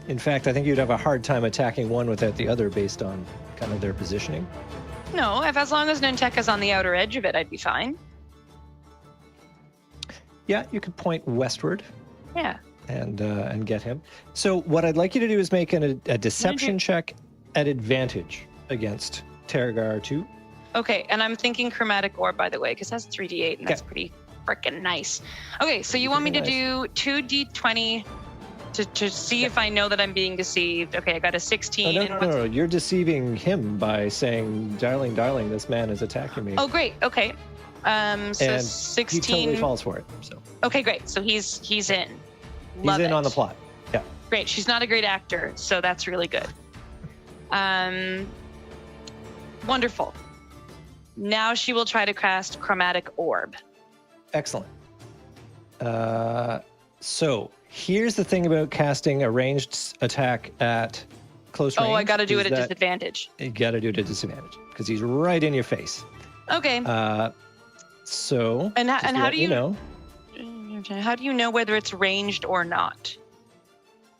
In fact, I think you'd have a hard time attacking one without the other based on kind of their positioning. No, as long as Ninteka's on the outer edge of it, I'd be fine. Yeah, you could point westward. Yeah. And get him. So what I'd like you to do is make a deception check at advantage against Tergar 2. Okay, and I'm thinking Chromatic Orb, by the way, because that's 3d8, and that's pretty freaking nice. Okay, so you want me to do 2d20 to see if I know that I'm being deceived. Okay, I got a 16. No. You're deceiving him by saying, darling, this man is attacking me. Oh, great. Okay. So and 16. He totally falls for it. So. Okay, great. So he's in. He's in on the plot. Yeah. Great. She's not a great actor, so that's really good. Wonderful. Now she will try to cast Chromatic Orb. Excellent. So here's the thing about casting a ranged attack at close range. Oh, I got to do it at disadvantage. You got to do it at disadvantage because he's right in your face. Okay. So. And how do you know? How do you know whether it's ranged or not?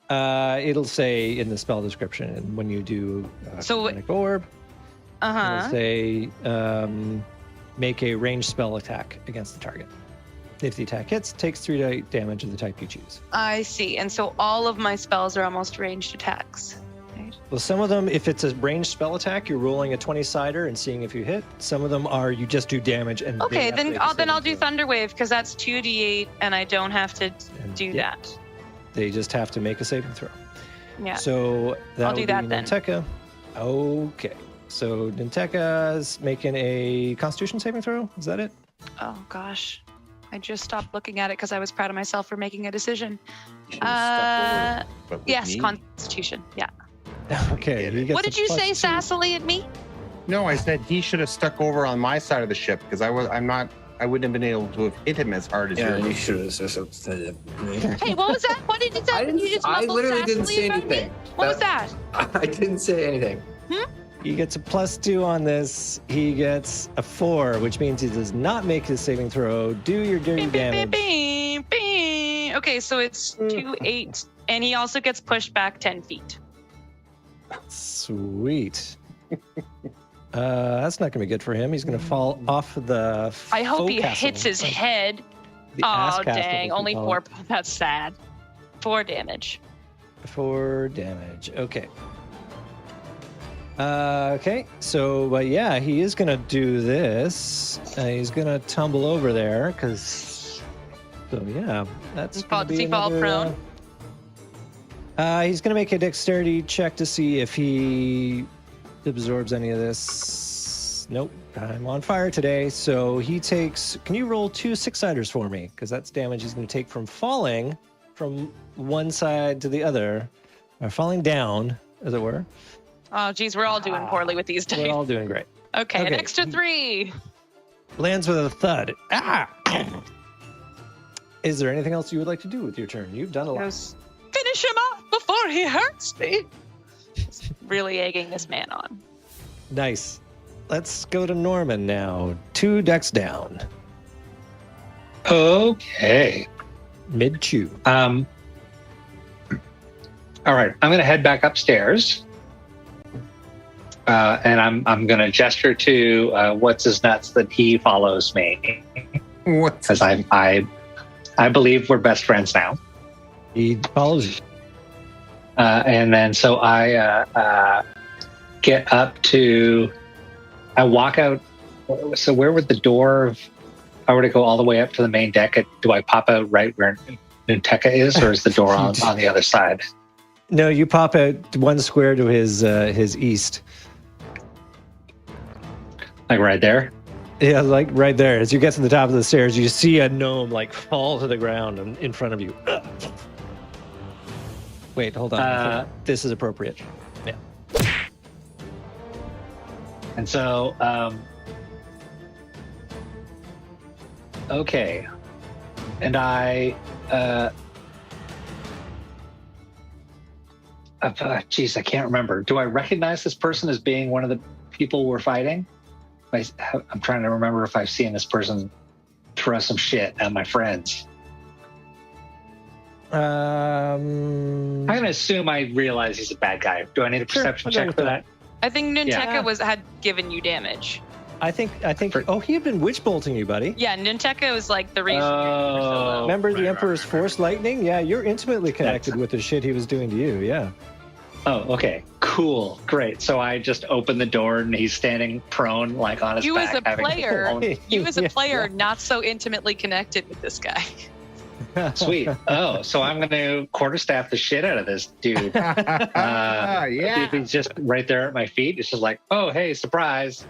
It'll say in the spell description, and when you do Chromatic Orb, it'll say make a ranged spell attack against the target. If the attack hits, takes 3d8 damage of the type you choose. I see. And so all of my spells are almost ranged attacks. Right? Well, some of them, if it's a ranged spell attack, you're rolling a 20-sider and seeing if you hit. Some of them are you just do damage and. Okay, then I'll do Thunderwave because that's 2d8 and I don't have to do that. They just have to make a saving throw. Yeah. So I'll do that then. Ninteka. Okay. So Ninteka's making a Constitution saving throw. Is that it? Oh gosh, I just stopped looking at it because I was proud of myself for making a decision. Yes, me? Constitution. Yeah. Okay. What did you say, sassily at me? No, I said he should have stuck over on my side of the ship because I'm not I wouldn't have been able to have hit him as hard as Yeah, you. you should have said it. Hey, what was that? What did you say? You just I mumbled literally didn't sassily say about me? anything. What was that? I didn't say anything. He gets a +2 on this. He gets a 4, which means he does not make his saving throw. Do your dirty Bing, bing, damage. bing, bing, bing. Okay, so it's 2, 8, and he also gets pushed back 10 feet. Sweet. That's not going to be good for him. He's going to fall off the. I hope he forecastle. hits his head. The ass Oh, castle, dang. as we Only call 4. it. That's sad. 4 damage. 4 damage. Okay. Okay. So, yeah, he is going to do this. He's going to tumble over there because. So, yeah, that's. Does he fall prone? He's going to make a dexterity check to see if he absorbs any of this. Nope. I'm on fire today. So he takes. Can you roll 2 6-siders for me? Because that's damage he's going to take from falling from one side to the other, or falling down, as it were. Oh, geez, we're all doing poorly with these We're dice. all doing great. Okay, an Okay. extra 3. Lands with a thud. Ah! Is there anything else you would like to do with your turn? You've done a lot. Finish him off before he hurts me. Just really egging this man on. Nice. Let's go to Norman now. 2 decks down. Okay. Mid-chew. All right. I'm going to head back upstairs. And I'm going to gesture to what's his nuts that he follows me, What? because I believe we're best friends now. He follows you. And then so I get up to, I walk out. So where would the door, if I were to go all the way up to the main deck, do I pop out right where Nuteca is, or is the door on the other side? No, you pop out 1 square to his east. Like right there? Yeah, like right there. As you get to the top of the stairs, you see a gnome like fall to the ground in front of you. Wait, hold on. I think this is appropriate. Yeah. And so, okay. And geez, I can't remember. Do I recognize this person as being one of the people we're fighting? I'm trying to remember if I've seen this person throw some shit at my friends. I'm going to assume I realize he's a bad guy. Do I need a perception I'll go check with for that. that? I think Nuteca Yeah. had given you damage. I think. Oh, he had been witch bolting you, buddy. Yeah, Nuteca was like the reason you were so low. Remember the Emperor's Force Lightning? Yeah, you're intimately connected with the shit he was doing to you. Yeah. Oh, okay. Cool. Great. So I just open the door and he's standing prone, like on his You back. as a having player, blown- you as a Yeah. player, not so intimately connected with this guy. Sweet. Oh, so I'm going to quarterstaff the shit out of this dude. Yeah. If he's just right there at my feet, it's just like, oh, hey, surprise.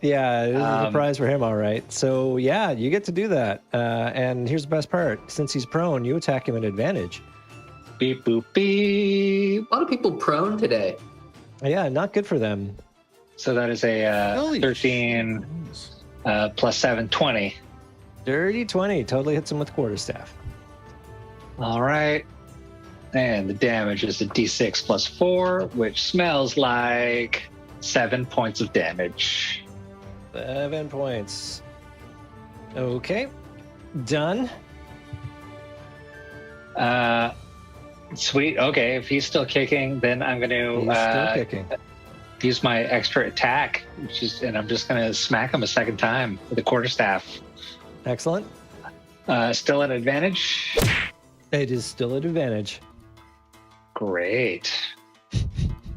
Yeah, this is a prize for him, all right. So, yeah, you get to do that. And here's the best part. Since he's prone, you attack him at advantage. Beep, boop, beep. A lot of people prone today. Yeah, not good for them. So that is a Holy 13 plus 7, 20. Dirty 20. Totally hits him with quarterstaff. All right. And the damage is a d6 plus 4, which smells like 7 points of damage. 7 points. Okay. Done. Sweet. Okay. If he's still kicking, then I'm going He's still to kicking. use my extra attack, and I'm just going to smack him a second time with a quarterstaff. Excellent. Still at advantage. It is still at advantage. Great.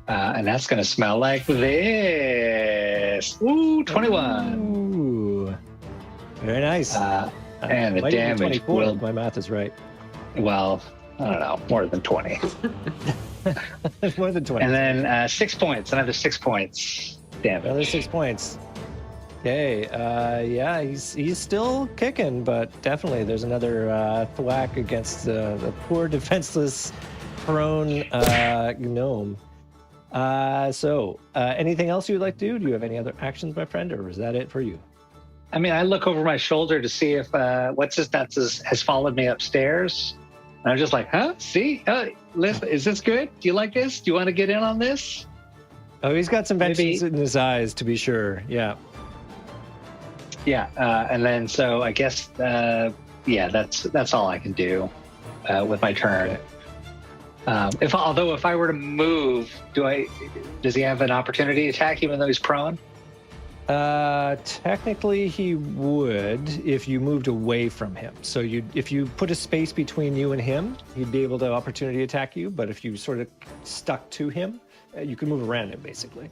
And that's going to smell like this. Ooh, 21. Ooh. Very nice. And the might even be damage 24 will, if my math is right. well, I don't know, more than 20. More than 20. And then 6 points, another 6 points damage. Another 6 points. Okay. Yeah, he's still kicking, but definitely there's another thwack against the poor defenseless prone gnome. So anything else you would like to do? Do you have any other actions, my friend, or is that it for you? I mean, I look over my shoulder to see if what's his nuts has followed me upstairs. And I'm just like, huh? See? Liv, is this good? Do you like this? Do you want to get in on this? Oh, he's got some vengeance in his eyes, to be sure. Yeah. Yeah. And then, so I guess, that's all I can do with my turn. Although if I were to move, does he have an opportunity attack even though he's prone? Technically he would if you moved away from him. So if you put a space between you and him, he'd be able to opportunity attack you. But if you sort of stuck to him, you can move around him basically.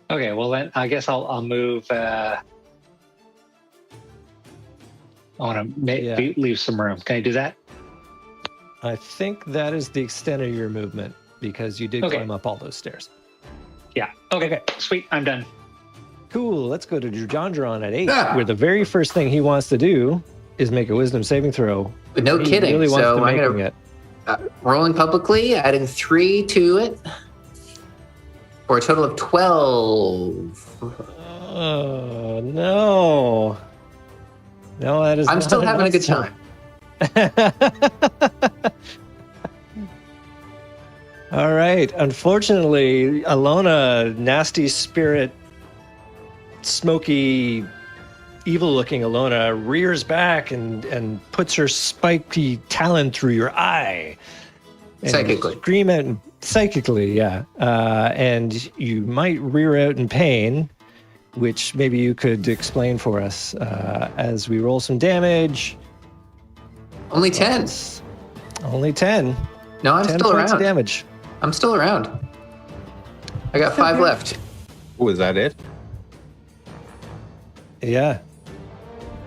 Okay, well then I guess I'll move. I want to leave some room. Can I do that? I think that is the extent of your movement because you did climb up all those stairs. Yeah. Okay. Sweet. I'm done. Cool. Let's go to Jandron at 8, where the very first thing he wants to do is make a wisdom saving throw. No kidding. Really wants So to I'm making going it. to rolling publicly, adding 3 to it for a total of 12. Oh no! No, that is. I'm still not having a good enough. time. All right. Unfortunately, Alona, nasty spirit, smoky, evil-looking Alona, rears back and puts her spiky talon through your eye. And Psychically. Scream at psychically, yeah. And you might rear out in pain, which maybe you could explain for us as we roll some damage. Only 10. Only 10. No, I'm 10 still points of around. damage. I'm still around. I got 5 left. Oh, is that it? Yeah.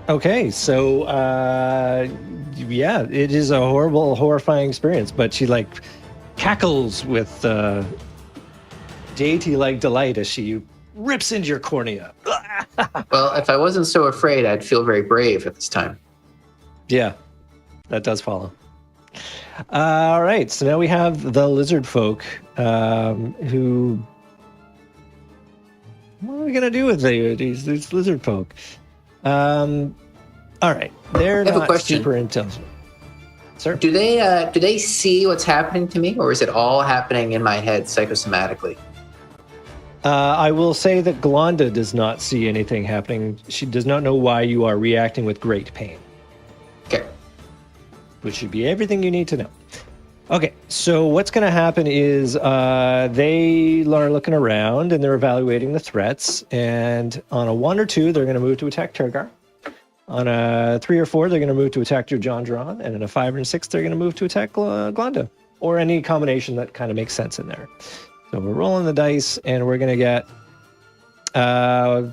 Okay, so it is a horrible, horrifying experience, but she like cackles with deity-like delight as she rips into your cornea. Well, if I wasn't so afraid, I'd feel very brave at this time. Yeah, that does follow. All right, so now we have the lizard folk who... What are we going to do with these lizard folk? All right, they're I have a not question. super intelligent. Sir? Do they see what's happening to me, or is it all happening in my head psychosomatically? I will say that Glonda does not see anything happening. She does not know why you are reacting with great pain. Okay. Which should be everything you need to know. Okay, so what's going to happen is they are looking around and they're evaluating the threats. And on a 1 or 2, they're going to move to attack Turgar. On a 3 or 4, they're going to move to attack your Jandron. And in a 5 and 6, they're going to move to attack Glonda. Or any combination that kind of makes sense in there. So we're rolling the dice, and we're going to get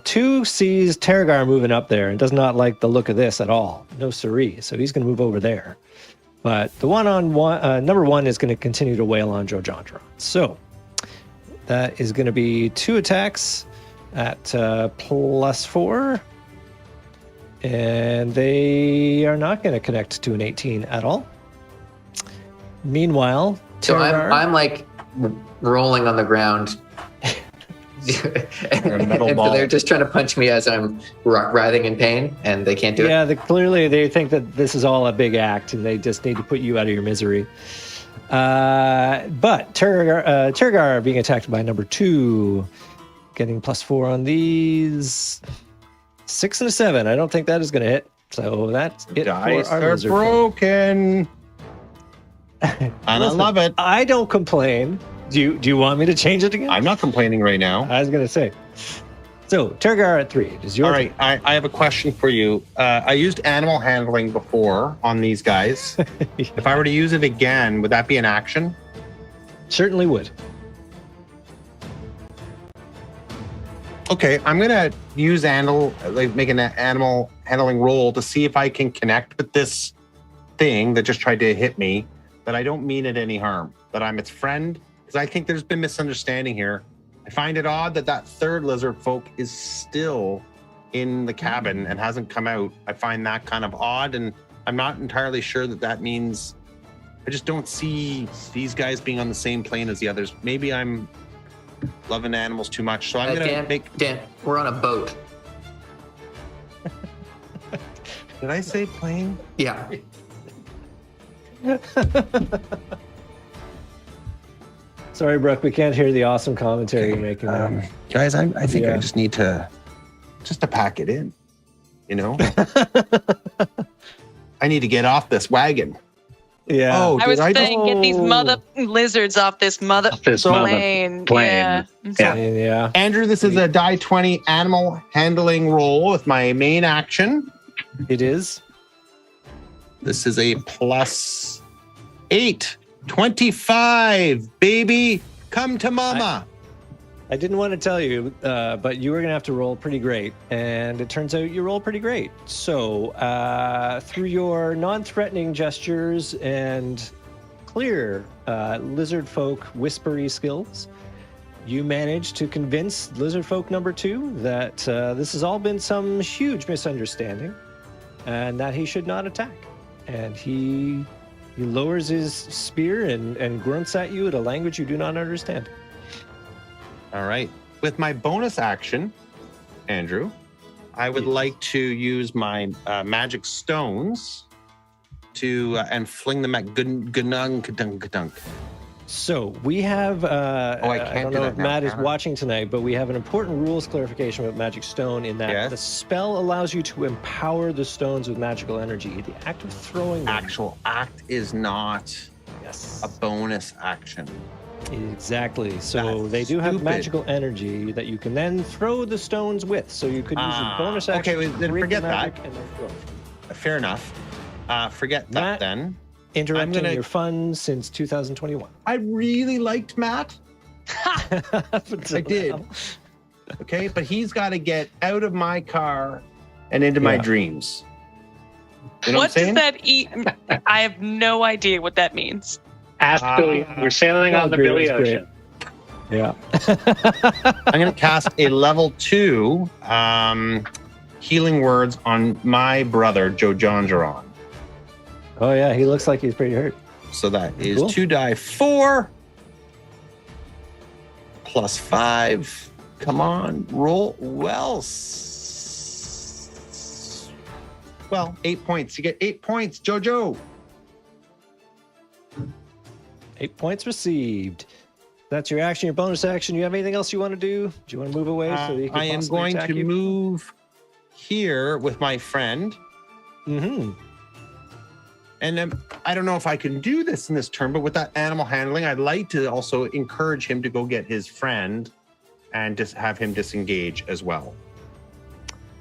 2 sees Terragar moving up there and does not like the look of this at all. No siree. So he's going to move over there. But the one on one, number 1 is going to continue to wail on Jandron. So that is going to be 2 attacks at +4. And they are not going to connect to an 18 at all. Meanwhile, So Terragar, I'm like rolling on the ground. and so they're just trying to punch me as I'm writhing in pain, and they can't do it. Yeah, clearly they think that this is all a big act, and they just need to put you out of your misery. But Terragar being attacked by number 2, getting +4 on these. 6 and a 7. I don't think that is going to hit. So that's it Dice for our are lizard folk. broken. And I Listen, love it. I don't complain. Do you want me to change it again? I'm not complaining right now. I was going to say. So Terragar at 3. Is your All right, I have a question for you. I used animal handling before on these guys. If I were to use it again, would that be an action? Certainly would. Okay, I'm gonna use make an animal handling roll to see if I can connect with this thing that just tried to hit me. That I don't mean it any harm. That I'm its friend, because I think there's been misunderstanding here. I find it odd that third lizard folk is still in the cabin and hasn't come out. I find that kind of odd, and I'm not entirely sure that means. I just don't see these guys being on the same plane as the others. Maybe I'm loving animals too much, so I'm gonna Dan, we're on a boat. Did I say plane? Yeah. Sorry, Brooke, we can't hear the awesome commentary you're making there. Guys, I think Yeah. I just need to pack it in. You know, I need to get off this wagon. Yeah. Oh, I was did saying, get these Oh. mother lizards off this mother Off this mother plane. plane. Yeah. Yeah. Andrew, this is a die 20 animal handling roll with my main action. It is. This is a +8. 25, baby. Come to mama. I didn't want to tell you, but you were going to have to roll pretty great. And it turns out you roll pretty great. So, through your non-threatening gestures and clear lizard folk whispery skills, you managed to convince lizard folk number 2 that this has all been some huge misunderstanding and that he should not attack. And he lowers his spear and grunts at you in a language you do not understand. All right. With my bonus action, Andrew, I would like to use my magic stones to and fling them at Gunung. So we have, I I can't don't do know that if now, Matt is can I? watching tonight, but we have an important rules clarification with Magic Stone in that Yes. the spell allows you to empower the stones with magical energy. The act of throwing them, Actual act is not yes, a bonus action. exactly. So That's they do have stupid. magical energy that you can then throw the stones with. So you could use a bonus okay, action. well, to then create the forget that. magic and then throw. Fair enough. Forget that Matt? then. Interrupting gonna- your fun since 2021. I really liked Matt. I did. Okay, but he's got to get out of my car and into my Yeah. dreams. You know What what I'm does saying? that eat? I have no idea what that means. Ask Billy. We're sailing That on the was Billy great, Ocean. Yeah. I'm going to cast a level 2 healing words on my brother, Joe Jongeron. Oh yeah, he looks like he's pretty hurt. So that is Cool. 2 die 4 plus 5. Come on, roll well. Well, 8 points. You get 8 points, Jojo. 8 points received. That's your action, your bonus action. You have anything else you want to do? Do you want to move away so that he can I am possibly going attack to you? move here with my friend. Mm-hmm. And I don't know if I can do this in this turn, but with that animal handling, I'd like to also encourage him to go get his friend and just have him disengage as well.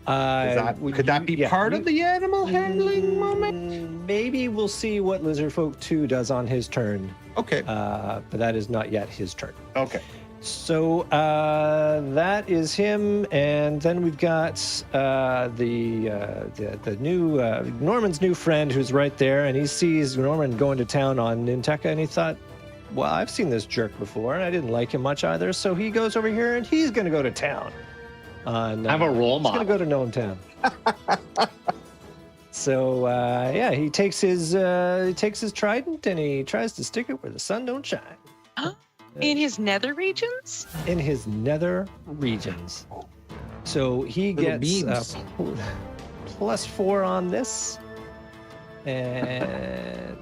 Could that be part of the animal handling moment? Maybe we'll see what Lizardfolk 2 does on his turn, Okay. but that is not yet his turn. Okay. So that is him, and then we've got the new Norman's new friend who's right there, and he sees Norman going to town on Ninteca, and he thought, well, I've seen this jerk before, and I didn't like him much either, so he goes over here, and he's going to go to town. On, I'm a role he's going to model. go to Gnome Town. So yeah, he takes his trident and he tries to stick it where the sun don't shine. In his nether regions? In his nether regions. So he Little gets beams. +4 on this. And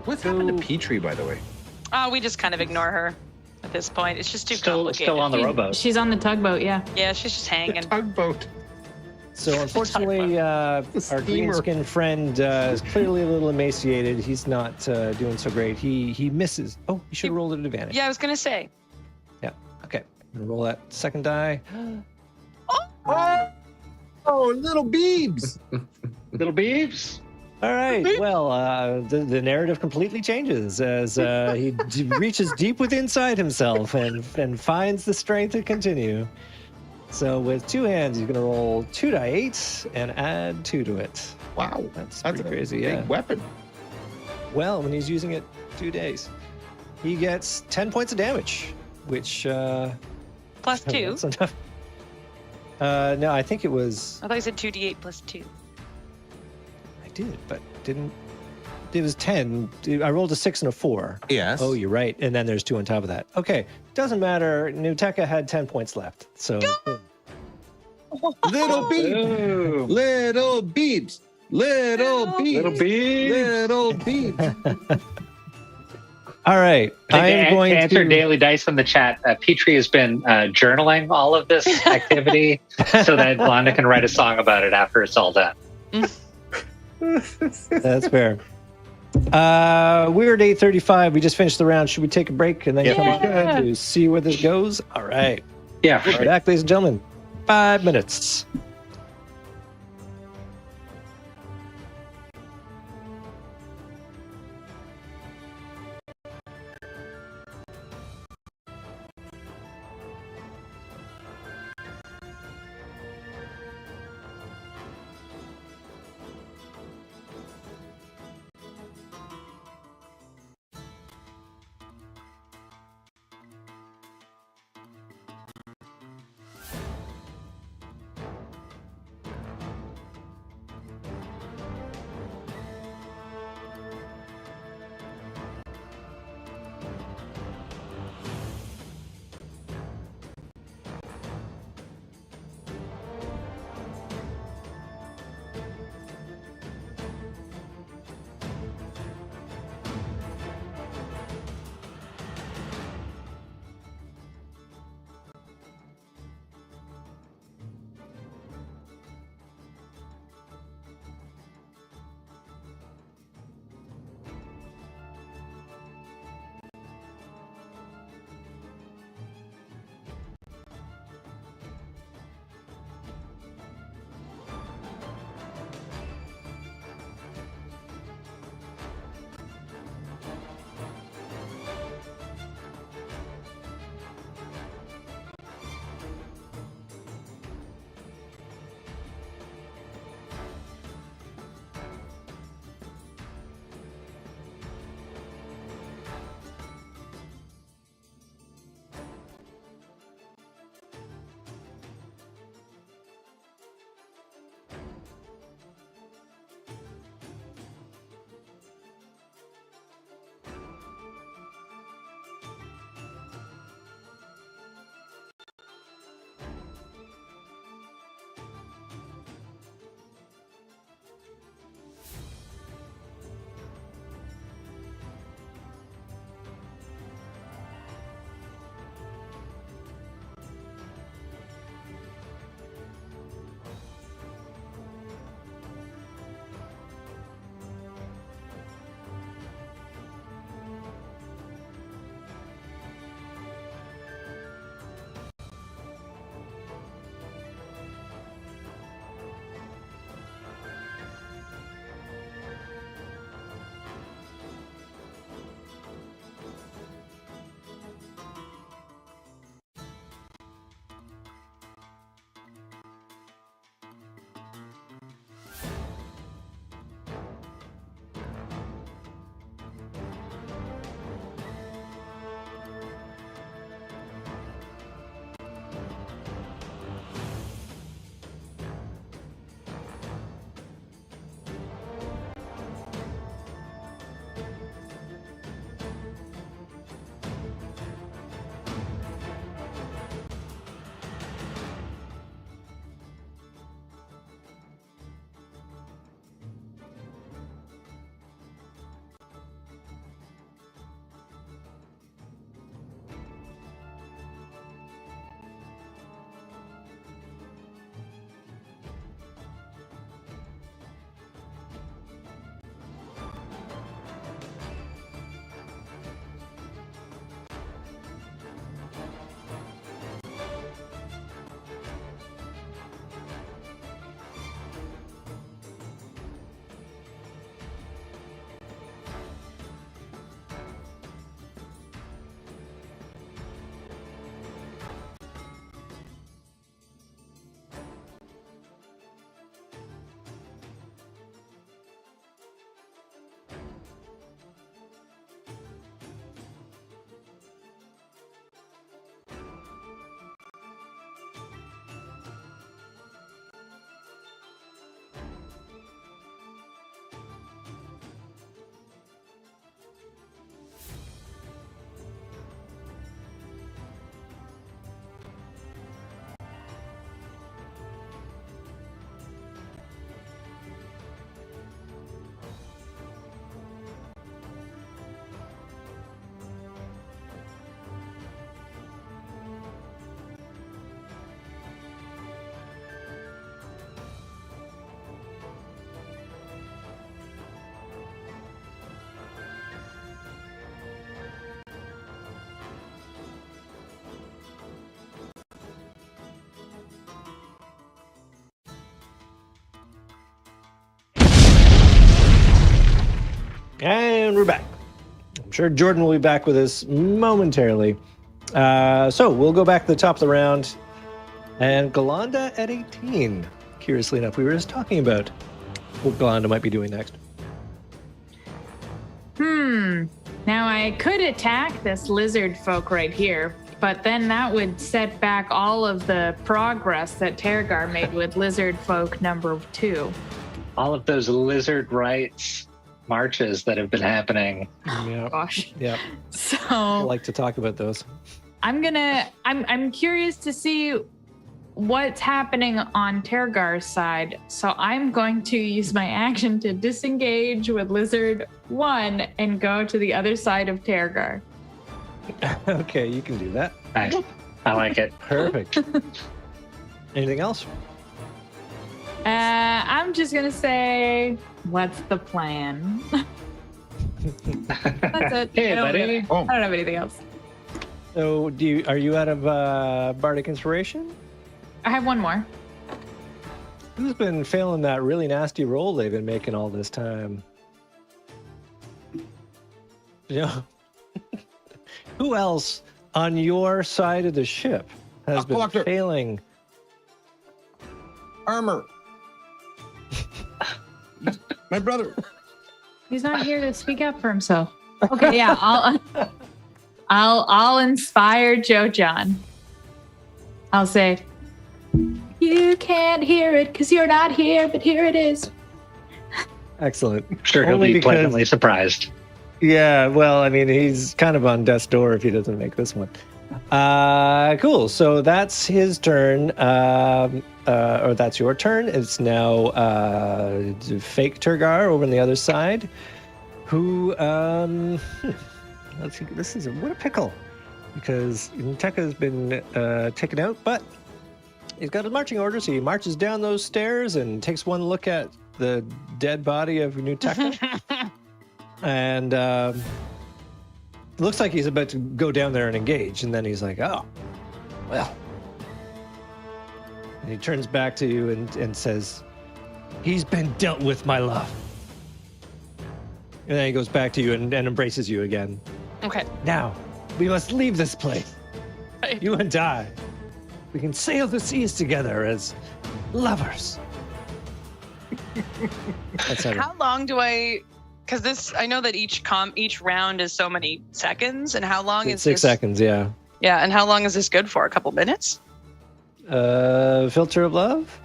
What's happened to Petrie, by the way? Oh, we just kind of ignore her at this point. It's just too complicated. Still on the rowboat. She's on the tugboat, yeah. Yeah, she's just hanging. Tugboat. So unfortunately, our steamer. green skin friend is clearly a little emaciated. He's not doing so great. He misses. Oh, you should have rolled at advantage. Yeah, I was gonna say. Yeah. Okay. I'm gonna roll that second die. Oh, little beebs. Little beeps. All right. Well, the narrative completely changes as he reaches deep within inside himself and finds the strength to continue. So with 2 hands, he's going to roll 2 die 8 and add 2 to it. Wow. That's That's pretty a crazy, big yeah. weapon. Well, when he's using it 2 days, he gets 10 points of damage, which +2. that's enough. No, I think it was. I thought you said 2d8 +2. I did, but didn't. It was 10. I rolled a 6 and a 4. Yes. Oh, you're right. And then there's 2 on top of that. Okay. Doesn't matter. Nuteka had 10 points left. So Little beebs. Ooh. Little beebs. Little beat. Little bees. Little beat. All right. I am going to answer to Daily Dice in the chat. Petrie has been journaling all of this activity so that Blonda can write a song about it after it's all done. That's fair. We're at 8:35. We just finished the round. Should we take a break and then come back to see where this goes? All right. Yeah. We're back, ladies and gentlemen. 5 minutes. And we're back. I'm sure Jordan will be back with us momentarily. So we'll go back to the top of the round. And Galanda at 18. Curiously enough, we were just talking about what Galanda might be doing next. Now I could attack this lizard folk right here, but then that would set back all of the progress that Tergar made with lizard folk number 2. All of those lizard rights marches that have been happening. Yeah. Gosh. Yeah. I So like to talk about those. I'm curious to see what's happening on Tergar's side. So I'm going to use my action to disengage with Lizard 1 and go to the other side of Tergar. Okay, you can do that. Nice. I like it. Perfect. Anything else? I'm just gonna say, what's the plan? That's it. Hey, buddy. I don't have anything else. So, are you out of bardic inspiration? I have one more. Who's been failing that really nasty roll they've been making all this time? You know, who else on your side of the ship has been Collector. failing? Armor. My brother. He's not here to speak up for himself. Okay, yeah, I'll inspire Joe John. I'll say, you can't hear it because you're not here, but here it is. Excellent. I'm sure he'll Only be because- pleasantly surprised. Yeah, well, I mean, he's kind of on death's door if he doesn't make this one. Cool. So that's his turn, or that's your turn. It's now fake Tergar over on the other side, who, let's see, this is what a pickle, because Tekka's been taken out, but he's got a marching order, so he marches down those stairs and takes one look at the dead body of New Tekka. And looks like he's about to go down there and engage, and then he's like, oh, well. And he turns back to you and says, he's been dealt with, my love. And then he goes back to you and embraces you again. Okay. Now, we must leave this place. Right. You and I. We can sail the seas together as lovers. That's how How long do I? Because this, I know that each round is so many seconds, and how long is 6 this? seconds, yeah. Yeah, and how long is this good for? A couple minutes? Filter of love?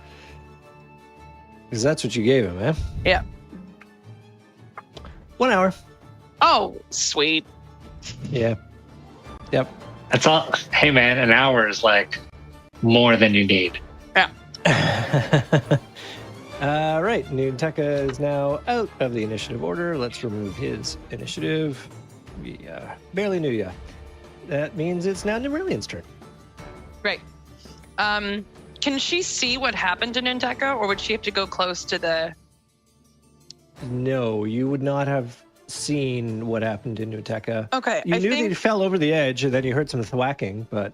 Because that's what you gave him, eh? Yeah. 1 hour. Oh, sweet. Yeah. Yep. That's all. Hey, man, an hour is like more than you need. Right. New Tekka is now out of the initiative order. Let's remove his initiative. We barely knew ya. That means it's now Neuralian's turn. Right. Can she see what happened to Ninteka, or would she have to go close to the? No, you would not have seen what happened in New Tekka. Okay, You I knew that think he fell over the edge, and then you heard some thwacking, but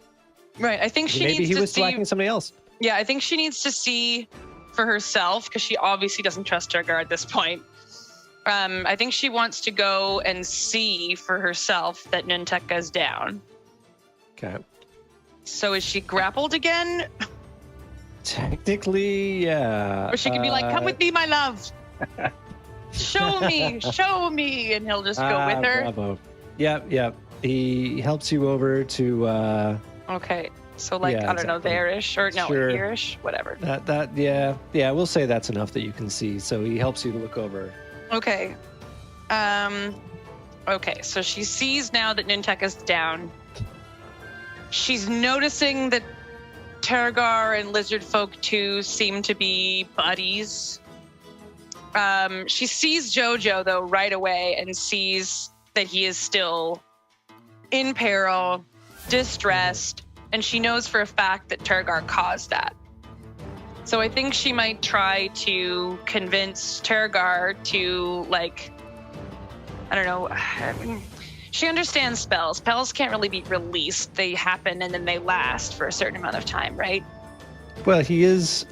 right. I think she maybe needs he to was see. thwacking somebody else. Yeah, I think she needs to see for herself because she obviously doesn't trust Tergar at this point. I think she wants to go and see for herself that Ninteka's down. Okay. So is she grappled again? Technically, yeah. Or she could be like, come with me, my love. Show me. And he'll just go with her. Bravo. Yep. He helps you over to Okay. So like, Yeah, I don't know, exactly. there-ish or no, Sure. here-ish, whatever. yeah, we'll say that's enough that you can see. So he helps you to look over. Okay. Okay, so she sees now that Ninteka's down. She's noticing that Tergar and Lizard Folk 2 seem to be buddies. She sees Jojo, though, right away and sees that he is still in peril, distressed, and she knows for a fact that Tergar caused that. So I think she might try to convince Tergar to, like, I don't know. She understands spells. Spells can't really be released. They happen and then they last for a certain amount of time, right? Well, he is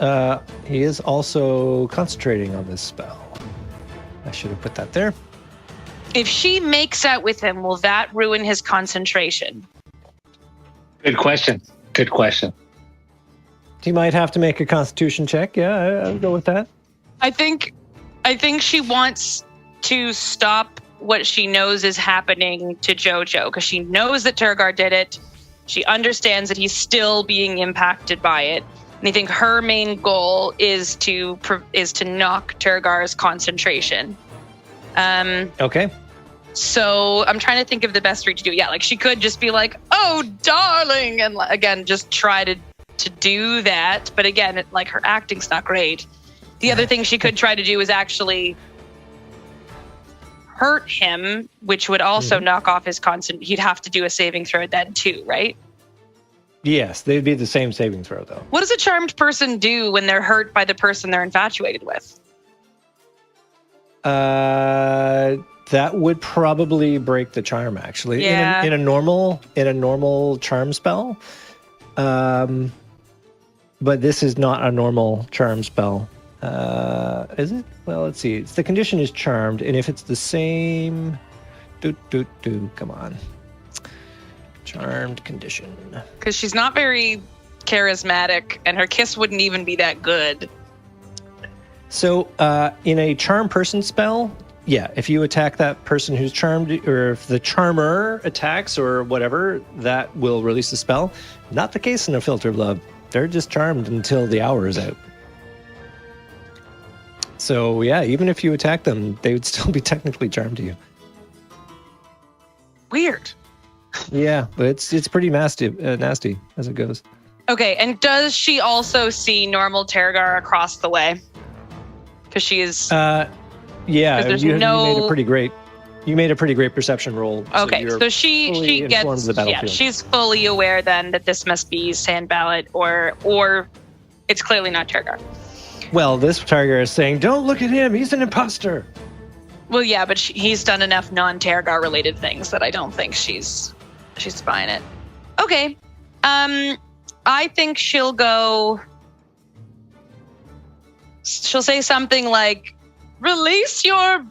also concentrating on this spell. I should have put that there. If she makes out with him, will that ruin his concentration? Good question. Good question. He might have to make a Constitution check. Yeah, I'll go with that. I think she wants to stop what she knows is happening to Jojo because she knows that Turgar did it. She understands that he's still being impacted by it. And I think her main goal is to knock Turgar's concentration. Okay. So I'm trying to think of the best route to do it. Yeah, like she could just be like, "Oh, darling," and again, just try to do that. But again, like her acting's not great. The other thing she could try to do is actually hurt him, which would also knock off his concentration. He'd have to do a saving throw then too, right? Yes, they'd be the same saving throw, though. What does a charmed person do when they're hurt by the person they're infatuated with? That would probably break the charm, actually. Yeah. In a normal charm spell. But this is not a normal charm spell. Is it? Well, let's see. The condition is charmed, and if it's the same... Come on. Charmed condition. Because she's not very charismatic, and her kiss wouldn't even be that good. So, in a charm person spell, yeah, if you attack that person who's charmed, or if the charmer attacks or whatever, that will release the spell. Not the case in a filter of love. They're just charmed until the hour is out. So, yeah, even if you attack them, they would still be technically charmed to you. Weird. Yeah, but it's pretty nasty as it goes. Okay, and does she also see normal Terragar across the way? Because she is... Yeah, there's you no... You made a pretty great perception roll. Okay, so she gets... The yeah, she's fully aware then that this must be Sand Ballot or it's clearly not Terragar. Well, this Targar is saying, don't look at him, he's an imposter. Well, yeah, but he's done enough non-Terragar related things that I don't think she's buying it. Okay. I think she'll say something like, "Release your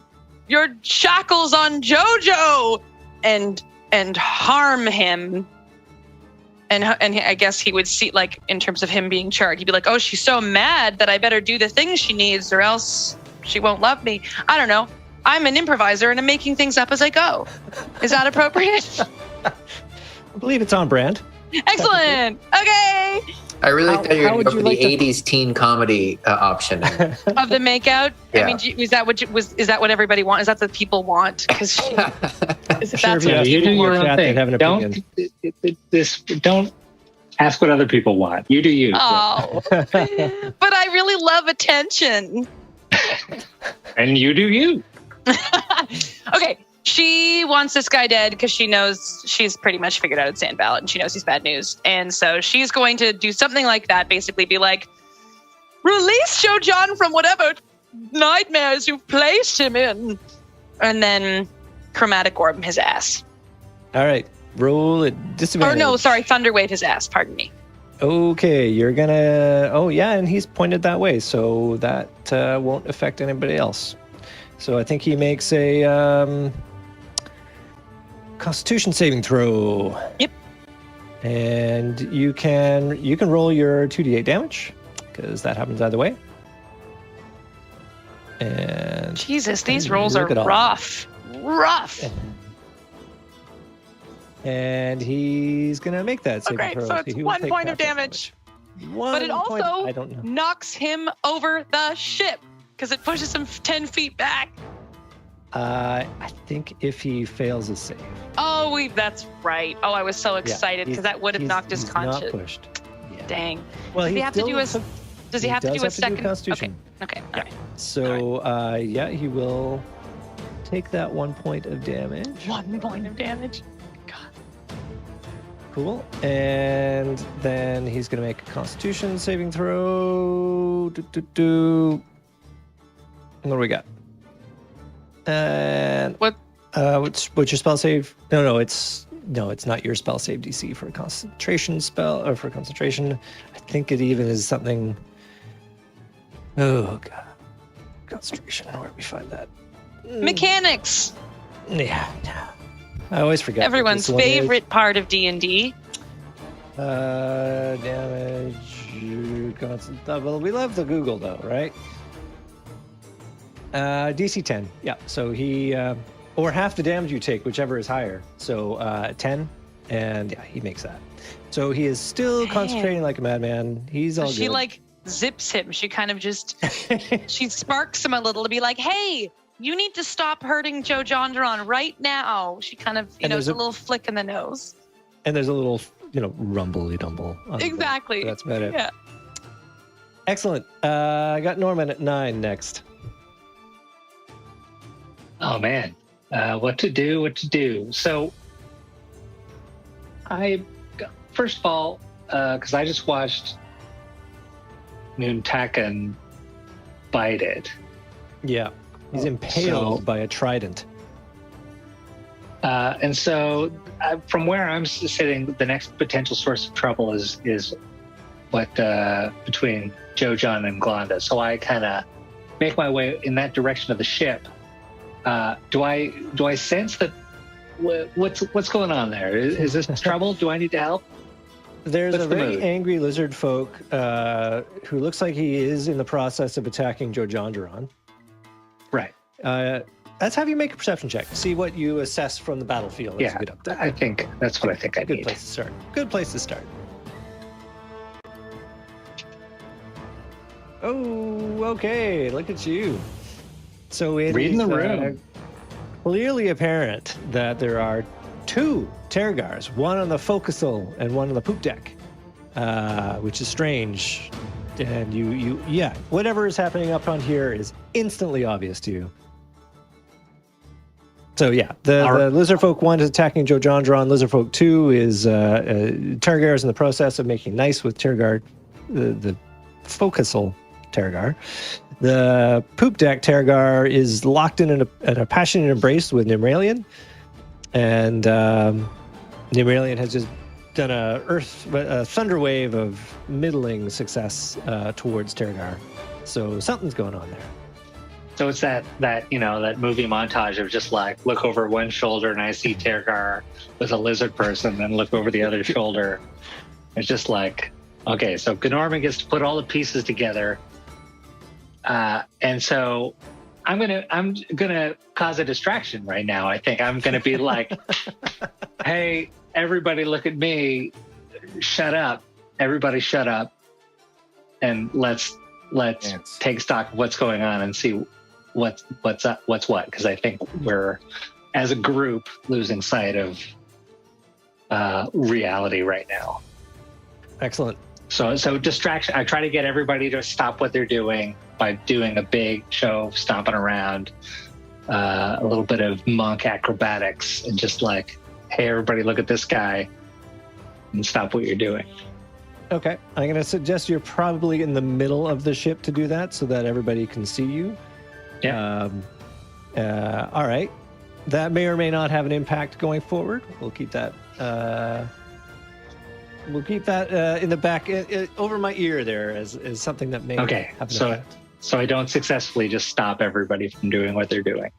shackles on Jojo," and harm him. And I guess he would see, like, in terms of him being charged, he'd be like, "Oh, she's so mad that I better do the things she needs or else she won't love me." I don't know. I'm an improviser and I'm making things up as I go. Is that appropriate? I believe it's on brand. Excellent. Okay. I really thought you were going to go for the like to- 80s teen comedy option. Of the makeout. Yeah. I mean, is that what everybody wants? Is that what people want? Because Sure, if you ask You do people your in own chat, they'd thing. have an opinion. Don't ask what other people want. You do you. Oh, but I really love attention. And you do you. Okay, she wants this guy dead because she knows she's pretty much figured out it's Sand Ballot and she knows he's bad news. And so she's going to do something like that, basically be like, "Release Joe John from whatever nightmares you've placed him in." And then chromatic orb his ass. All right, roll at disadvantage. Or no, sorry, thunder wave his ass, pardon me. Okay, you're gonna... Oh, yeah, and he's pointed that way, so that won't affect anybody else. So I think he makes a Constitution saving throw. Yep. And you can roll your 2d8 damage, because that happens either way. And Jesus, these rolls are look it up. rough. Rough. And he's gonna make that saving Okay, throw. so it's he will 1 take point of half that damage. But it I also don't know. knocks him over the ship because it pushes him 10 feet back. I think if he fails a save. Oh, that's right. Oh, I was so excited because that would have knocked his he's conscience. not pushed. Yeah. Dang. Well, Does he have to do a? Does he have to do a second? Constitution. Okay. All right. So, yeah, he will take that 1 point of damage. 1 point of damage. God. Cool. And then he's going to make a Constitution saving throw. What do we got? And What? What's your spell save? No, it's not your spell save DC for a concentration spell or for concentration. I think it even is something. Oh god, concentration. Where do we find that? Mechanics. Yeah. I always forget. what Everyone's this one is. favorite part of D&D. Damage. Constant. Well, we love the Google though, right? DC 10. Yeah. So he, or half the damage you take, whichever is higher. So 10, and yeah, he makes that. So he is still concentrating like a madman. He's all She good. like zips him. She kind of just she sparks him a little to be like, "Hey, you need to stop hurting Joe Jonderon right now." She kind of, And it's there's a a- little flick in the nose. And there's a little, rumbly-dumble. on the Exactly. boat. That's about it. Yeah. Excellent. I got Norman at 9 next. Oh man, what to do? So, first of all, because I just watched Noontaken bite it, Yeah. He's impaled So- by a trident. and so from where I'm sitting, the next potential source of trouble is what between Joe, John, and Glonda. So I kind of make my way in that direction of the ship. Do I sense that? What's going on there? Is this trouble? Do I need to help? There's What's a the very mood? angry lizard folk who looks like he is in the process of attacking Joe Jonderon. Right. Let's have you make a perception check. See what you assess from the battlefield as Yeah, you get up there. I think that's what I think I Good need. place to start. Good place to start. Oh, okay. Look at you. So it Reading is, the room. Clearly apparent that there are 2 Tergars, one on the forecastle and one on the poop deck, which is strange. And yeah, whatever is happening up on here is instantly obvious to you. So yeah, the Lizard Folk 1 is attacking Joe Jonderon. Lizard Folk 2 is Tergar is in the process of making nice with Tergar, the forecastle Tergar. The poop deck Tergar is locked in a passionate embrace with Nimralian, and Nimralian has just done a thunder wave of middling success towards Tergar. So something's going on there. So it's that movie montage of just like look over one shoulder and I see Tergar with a lizard person, then look over the other shoulder. It's just like, okay, so Gnorman gets to put all the pieces together, and so I'm gonna cause a distraction right now. I think I'm gonna be like, hey, everybody, look at me, shut up, everybody, shut up, and let's Dance. take stock of what's going on and see what's what, because I think we're as a group losing sight of reality right now. Excellent. So distraction. I try to get everybody to stop what they're doing by doing a big show of stomping around, a little bit of monk acrobatics, and just like, hey, everybody, look at this guy, and stop what you're doing. Okay, I'm going to suggest you're probably in the middle of the ship to do that so that everybody can see you. Yeah. All right. That may or may not have an impact going forward. We'll keep that. In the back, over my ear there, as something that may Okay, have an so effect. I don't successfully just stop everybody from doing what they're doing.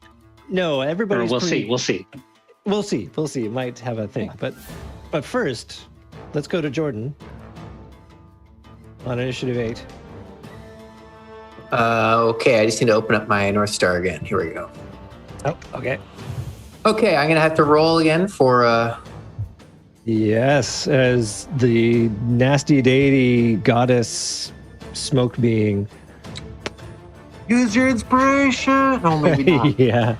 No, Or everybody's. we'll pretty- see. We'll see. We'll see. We'll see. It might have a thing, but first, let's go to Jordan on initiative 8. Okay, I just need to open up my North Star again. Here we go. Oh, okay. Okay, I'm gonna have to roll again for Yes, as the nasty deity goddess smoke being. Use your inspiration. No, maybe not. Yeah.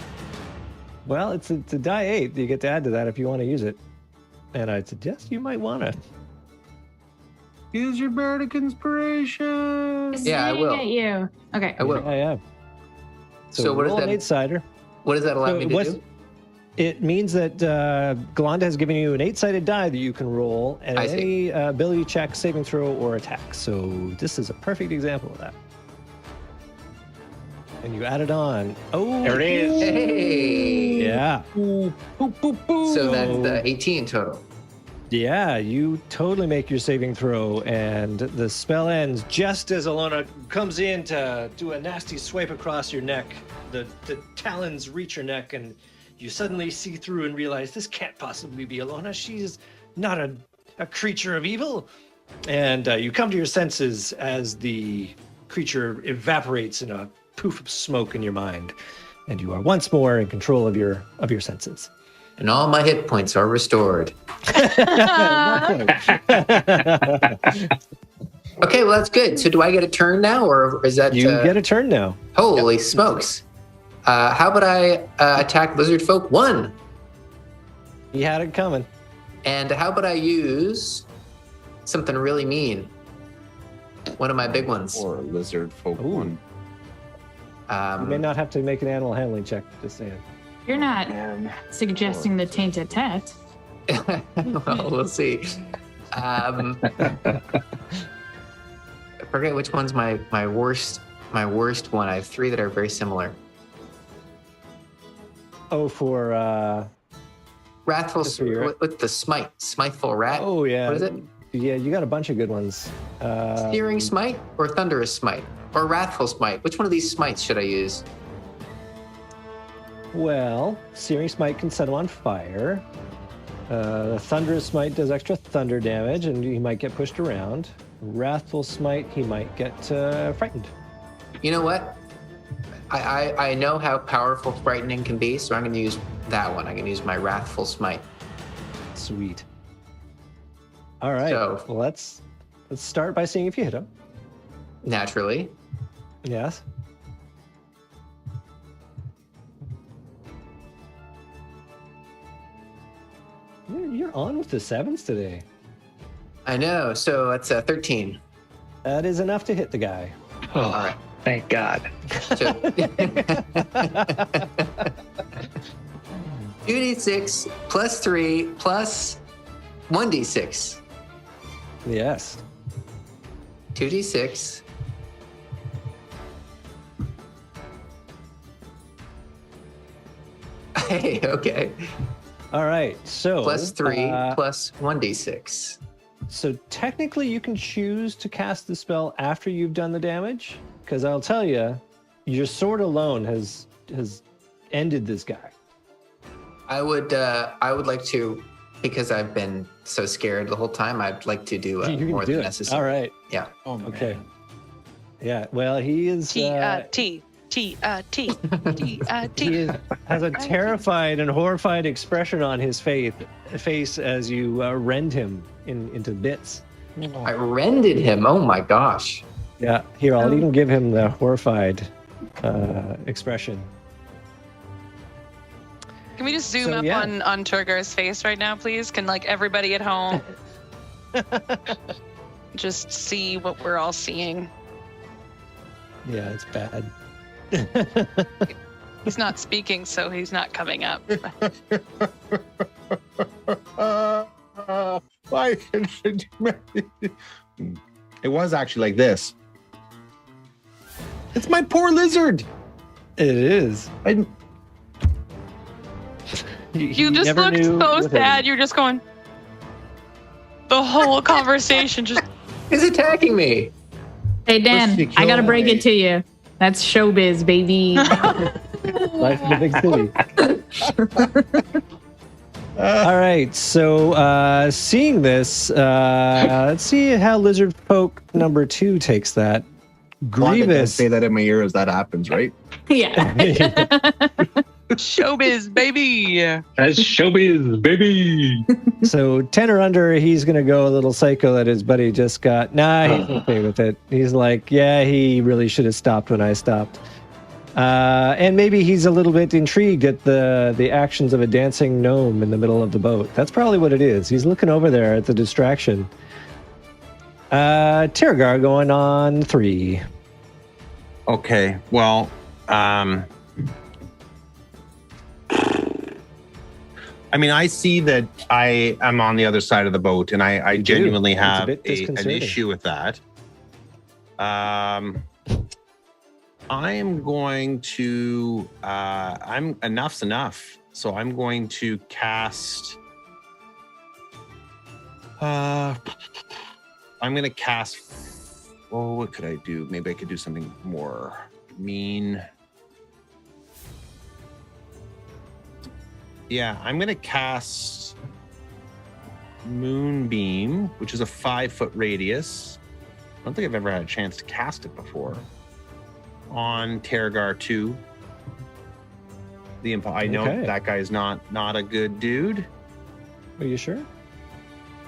Well, it's a die 8. You get to add to that if you want to use it. And I'd suggest you might want to. Use your bardic inspiration. Yeah, I will. At you. Okay. I will. Yeah. So what does roll an that- 8-sider. What does that allow So me to do? It means that Galanda has given you an 8-sided die that you can roll, and I see. any ability check, saving throw, or attack. So this is a perfect example of that. And you add it on. Oh, There it is. Hey. Yeah. So that's the 18 total. Yeah, you totally make your saving throw, and the spell ends just as Alona comes in to do a nasty swipe across your neck. The talons reach your neck, and you suddenly see through and realize this can't possibly be Alona. She's not a creature of evil. And you come to your senses as the creature evaporates in a poof of smoke in your mind. And you are once more in control of your senses. And all my hit points are restored. Okay, well, that's good. So do I get a turn now, or is that... You get a turn now. Holy smokes. How about I attack Lizard Folk 1? He had it coming. And how about I use something really mean? One of my big ones. Or Lizard Folk 1. You may not have to make an animal handling check, just saying. You're not suggesting the tainted tet. Well, we'll see. I forget which one's my worst one. I have 3 that are very similar. Oh, for Wrathful Just for your- with the Smitheful Rat. oh yeah, What is it? Yeah, you got a bunch of good ones. Searing Smite or Thunderous Smite or Wrathful Smite? Which one of these smites should I use? Well, Searing Smite can set him on fire. Thunderous Smite does extra thunder damage, and he might get pushed around. Wrathful Smite, he might get frightened. You know what? I know how powerful frightening can be, so I'm going to use that one. I'm going to use my Wrathful Smite. Sweet. All right. So- Well, let's start by seeing if you hit him. Naturally. Yes. You're on with the 7s today. I know. So that's 13. That is enough to hit the guy. Oh, All right. thank God. So 2d6 plus 3 plus 1d6. Yes. 2d6. Hey, okay. All right. So Plus 3 plus 1d6. So technically, you can choose to cast the spell after you've done the damage, because I'll tell you, your sword alone has ended this guy. I would like to, because I've been so scared the whole time, I'd like to do You can more do than it. necessary. All right. Yeah. Oh, man. Okay. Yeah. Well, he is. T He T. has a terrified and horrified expression on his face as you rend him into bits. I rended him. Oh my gosh. Yeah. Here, I'll even give him the horrified expression. Can we just zoom So, up yeah. on Turgar's face right now, please? Can like everybody at home just see what we're all seeing? Yeah, it's bad. He's not speaking, so he's not coming up. Why? It was actually like this. It's my poor lizard. It is. You just looked so sad. You're just going. The whole conversation just. He's attacking me. Hey, Dan, Pussy I gotta kill break me. it to you. That's showbiz, baby. Life in the big city. All right, so seeing this, let's see how Lizard Folk number 2 takes that. Grievous. Say that in my ear as that happens, right? Yeah. Showbiz, baby. That's showbiz, baby. So 10 or under, he's going to go a little psycho that his buddy just got. Nah, he's okay with it. He's like, yeah, he really should have stopped when I stopped. And maybe he's a little bit intrigued at the actions of a dancing gnome in the middle of the boat. That's probably what it is. He's looking over there at the distraction. Tirgar going on 3. Okay. Well, I mean, I see that I am on the other side of the boat, and I You do. genuinely It's a have bit an disconcerting. issue with that. I am going to. Enough's enough. So I'm going to cast. I'm going to cast. Oh, what could I do? Maybe I could do something more mean. Yeah, I'm gonna cast Moonbeam, which is a 5-foot radius. I don't think I've ever had a chance to cast it before. On Terragar 2. I know Okay. that guy's not a good dude. Are you sure?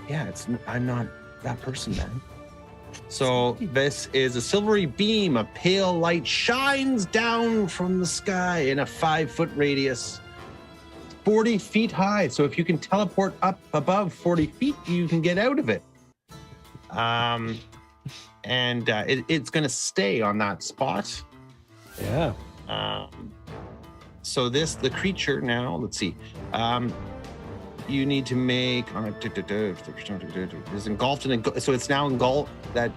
Yeah, I'm not that person, man. So this is a silvery beam. A pale light shines down from the sky in a 5-foot radius, 40 feet high. So if you can teleport up above 40 feet, you can get out of it. It's going to stay on that spot. Yeah. So the creature now, let's see. You need to make is engulfed in so it's now engulfed. That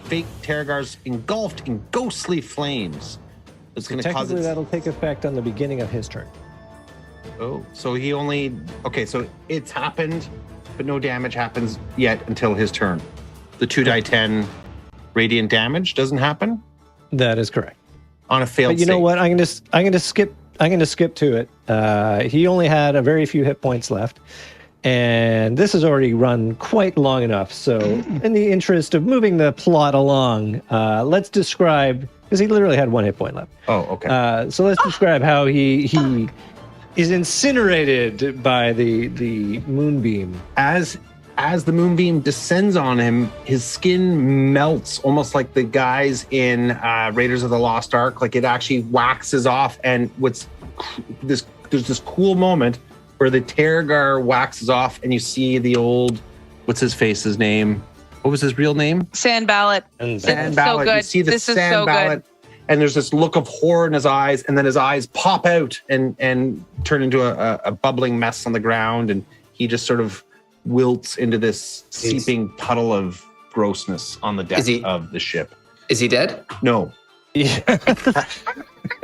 fake Terragar's engulfed in ghostly flames. It's going to cause Technically, that'll take effect on the beginning of his turn. Oh, so he only so it's happened, but no damage happens yet until his turn. The 2d10 radiant damage doesn't happen That is correct. on a failed. But you know save. what? I'm gonna skip to it. He only had a very few hit points left, and this has already run quite long enough. So, in the interest of moving the plot along, let's describe, because he literally had 1 hit point left. Oh, okay. So let's describe how he is incinerated by the moonbeam. As the moonbeam descends on him, his skin melts almost like the guys in Raiders of the Lost Ark. Like it actually waxes off, and there's this cool moment where the Terragar waxes off, and you see the old, what's his face's name? What was his real name? Sand ballot. And Sand so ballot. good. You see the This is sand so good. ballot, and there's this look of horror in his eyes, and then his eyes pop out and turn into a bubbling mess on the ground, and he just sort of wilts into this seeping puddle of grossness on the deck of the ship. Is he dead? No. Yeah.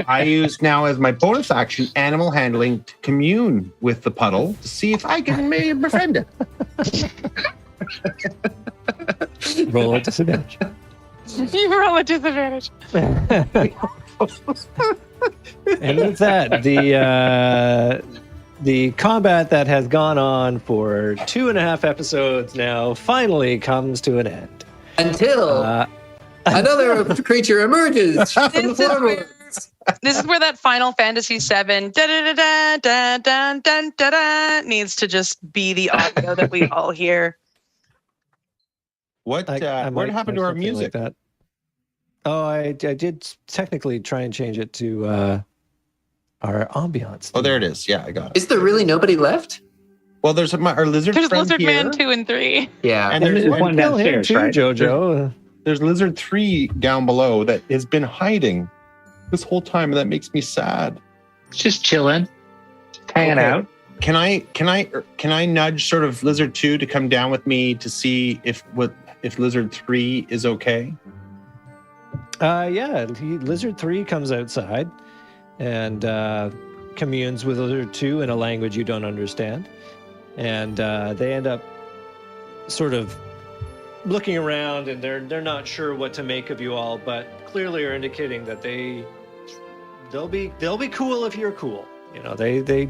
I use now as my bonus action animal handling to commune with the puddle to see if I can maybe befriend it. Roll at disadvantage. You roll a disadvantage. And with that, the combat that has gone on for 2.5 episodes now finally comes to an end. Until another creature emerges from the floorboards. This is where that Final Fantasy VII da-da-da-da-da-da-da-da-da needs to just be the audio that we all hear. What I what might happened try to our something music? Like that. Oh, I did technically try and change it to our ambiance. Oh, there it is. Yeah, I got it. Is there really nobody left? Well, there's our lizard There's friend Lizard here, Man 2 and 3. Yeah. and And there's there's one Kill him downstairs, too, right? Jojo. there's lizard 3 down below that has been hiding this whole time, and that makes me sad. Just chilling, hanging Okay. out. Can I nudge sort of lizard 2 to come down with me to see if lizard 3 is okay? Yeah, Lizard 3 comes outside and communes with Lizard 2 in a language you don't understand. And they end up sort of looking around, and they're not sure what to make of you all, but clearly are indicating that they'll be cool if you're cool. You know, they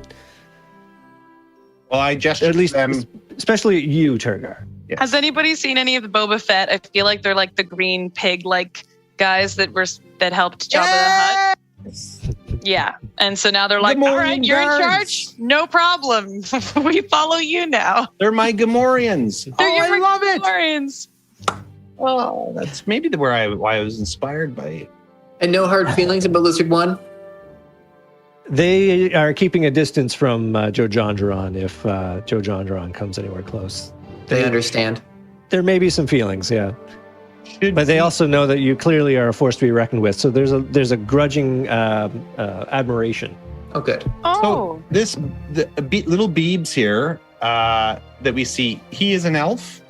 Well, I gesture at least to them. especially you, Tergar. Yes. Has anybody seen any of the Boba Fett? I feel like they're like the green pig-like guys that helped Jabba the Hutt. Yeah, and so now they're like, Gamorrean all right, you're in guards. charge. No problem. We follow you now. They're my Gamorreans. They're Oh, I your love it. Gamorreans. Oh, that's maybe why I was inspired by it. And no hard feelings about Lizard 1? They are keeping a distance from Joe Jonderon if Joe Jonderon comes anywhere close. They understand. There may be some feelings, yeah. But they also know that you clearly are a force to be reckoned with. So there's a grudging admiration. Oh, good. Oh, So little Beebs here that we see, he is an elf.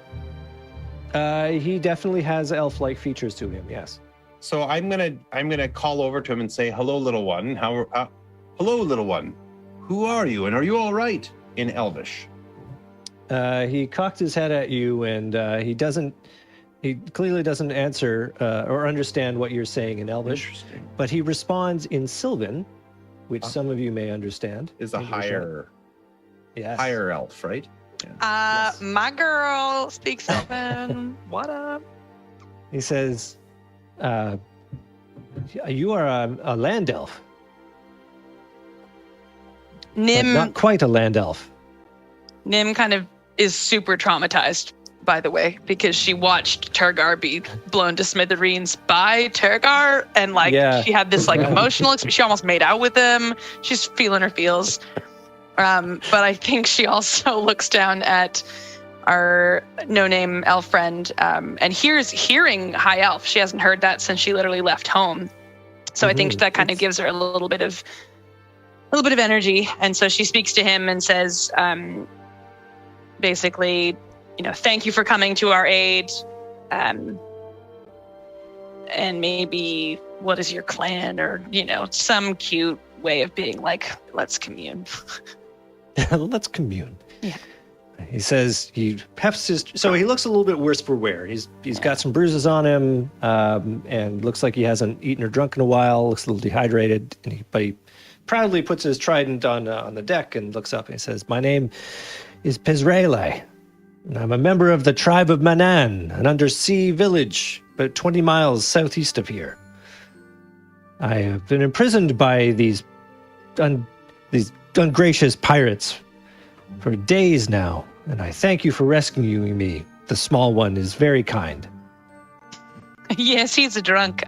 He definitely has elf-like features to him. Yes. So I'm gonna call over to him and say, "Hello, little one. Hello, little one. Who are you? And are you all right?" In Elvish. He cocked his head at you, and he clearly doesn't answer or understand what you're saying in Elvish, Interesting. but he responds in Sylvan, which some of you may understand. Is a English, higher. Yes. higher elf, right? Yes. My girl speaks Elven. What up? He says, "You are a land elf, but Nim not quite a land elf." Nim kind of is super traumatized, by the way, because she watched Turgar be blown to smithereens by Turgar, and like Yeah. she had this like emotional experience. She almost made out with him. She's feeling her feels. But I think she also looks down at our no-name elf friend, and hearing high elf. She hasn't heard that since she literally left home. So I think that kind of gives her a little bit of energy. And so she speaks to him and says, basically, thank you for coming to our aid. And maybe what is your clan, or, some cute way of being like, let's commune. Let's commune. Yeah. He says he hefts his. So he looks a little bit worse for wear. He's got some bruises on him, and looks like he hasn't eaten or drunk in a while. Looks a little dehydrated, but he proudly puts his trident on the deck and looks up and he says, "My name is Pizrele, and I'm a member of the tribe of Manan, an undersea village about 20 miles southeast of here. I have been imprisoned by these ungracious pirates for days now, and I thank you for rescuing me. The small one is very kind." Yes, he's a drunk.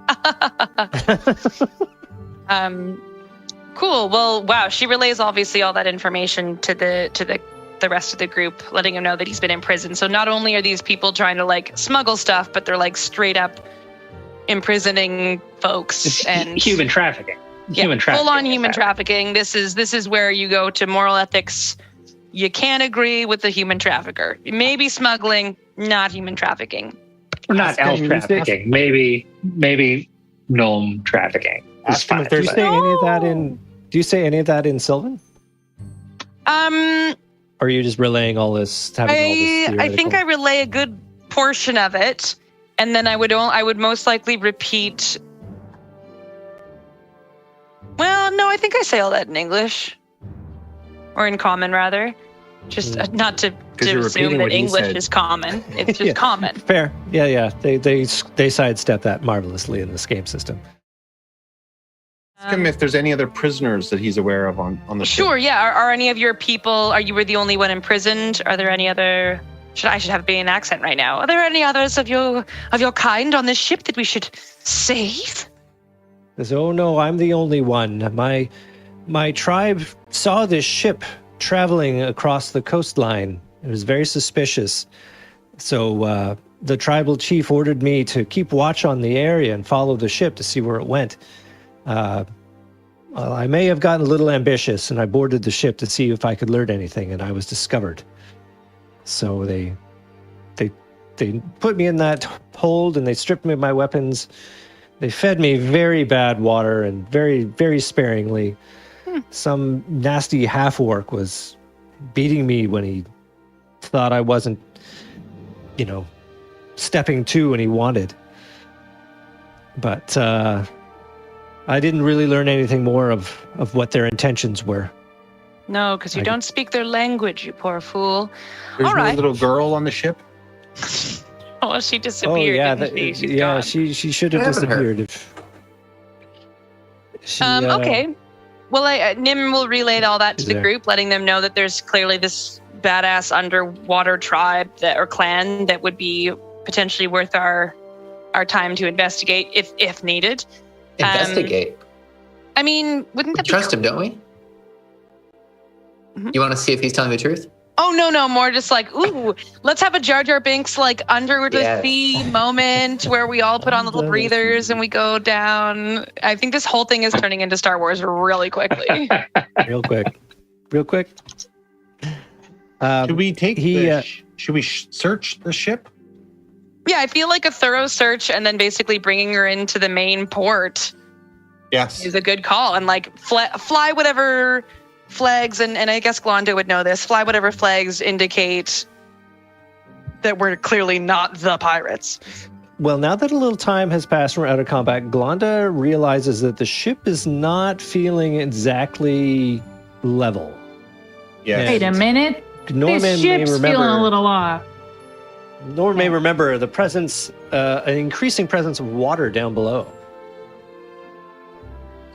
Cool. Well, wow. She relays obviously all that information to the rest of the group, letting him know that he's been in prison. So not only are these people trying to like smuggle stuff, but they're like straight up imprisoning folks It's and human trafficking. full on human trafficking. This is where you go to moral ethics. You can't agree with the human trafficker. Maybe smuggling, not human trafficking. Or not elf trafficking. Maybe gnome trafficking. Ask him if Do you there's say any of that in? Do you say any of that in Sylvan? Or are you just relaying all this? I think I relay a good portion of it, and then I would most likely repeat. Well, no, I think I say all that in English, or in common rather. Just not to you're assume repeating that what he English said. is common. It's just common. Fair. Yeah. They sidestep that marvelously in this game system. Ask him if there's any other prisoners that he's aware of on the ship. Sure. Yeah. Are any of your people? Are you were the only one imprisoned? Are there any other? I should have an accent right now. Are there any others of your kind on this ship that we should save? Says, "Oh no, I'm the only one. My tribe saw this ship traveling across the coastline. It was very suspicious. So the tribal chief ordered me to keep watch on the area and follow the ship to see where it went. I may have gotten a little ambitious, and I boarded the ship to see if I could learn anything, and I was discovered. So they put me in that hold, and they stripped me of my weapons. They fed me very bad water and very, very sparingly. Some nasty half-orc was beating me when he thought I wasn't, stepping to when he wanted. But I didn't really learn anything more of what their intentions were." No, because you don't speak their language, you poor fool. There's All no right. little girl on the ship. Oh, she disappeared. Didn't she? She's gone. she should have I haven't heard. disappeared. If she, Okay. Well, Nim will relay all that to the There. group, letting them know that there's clearly this badass underwater tribe or clan that would be potentially worth our time to investigate if needed. Investigate. I mean, wouldn't We that trust be? him, don't we? Mhm. You want to see if he's telling the truth? Oh no, more just like, ooh, let's have a Jar Jar Binks like under the Yes. sea moment where we all put on little breathers and we go down. I think this whole thing is turning into Star Wars really quickly. real quick. Should we take should we search the ship? Yeah, I feel like a thorough search and then basically bringing her into the main port Yes. is a good call. And like fly whatever flags, and I guess Glonda would know this, fly whatever flags indicate that we're clearly not the pirates. Well, now that a little time has passed from out of combat, Glonda realizes that the ship is not feeling exactly level. Yes. Wait a minute. Norman This may ship's remember. feeling a little off. Norman may remember the presence, an increasing presence of water down below.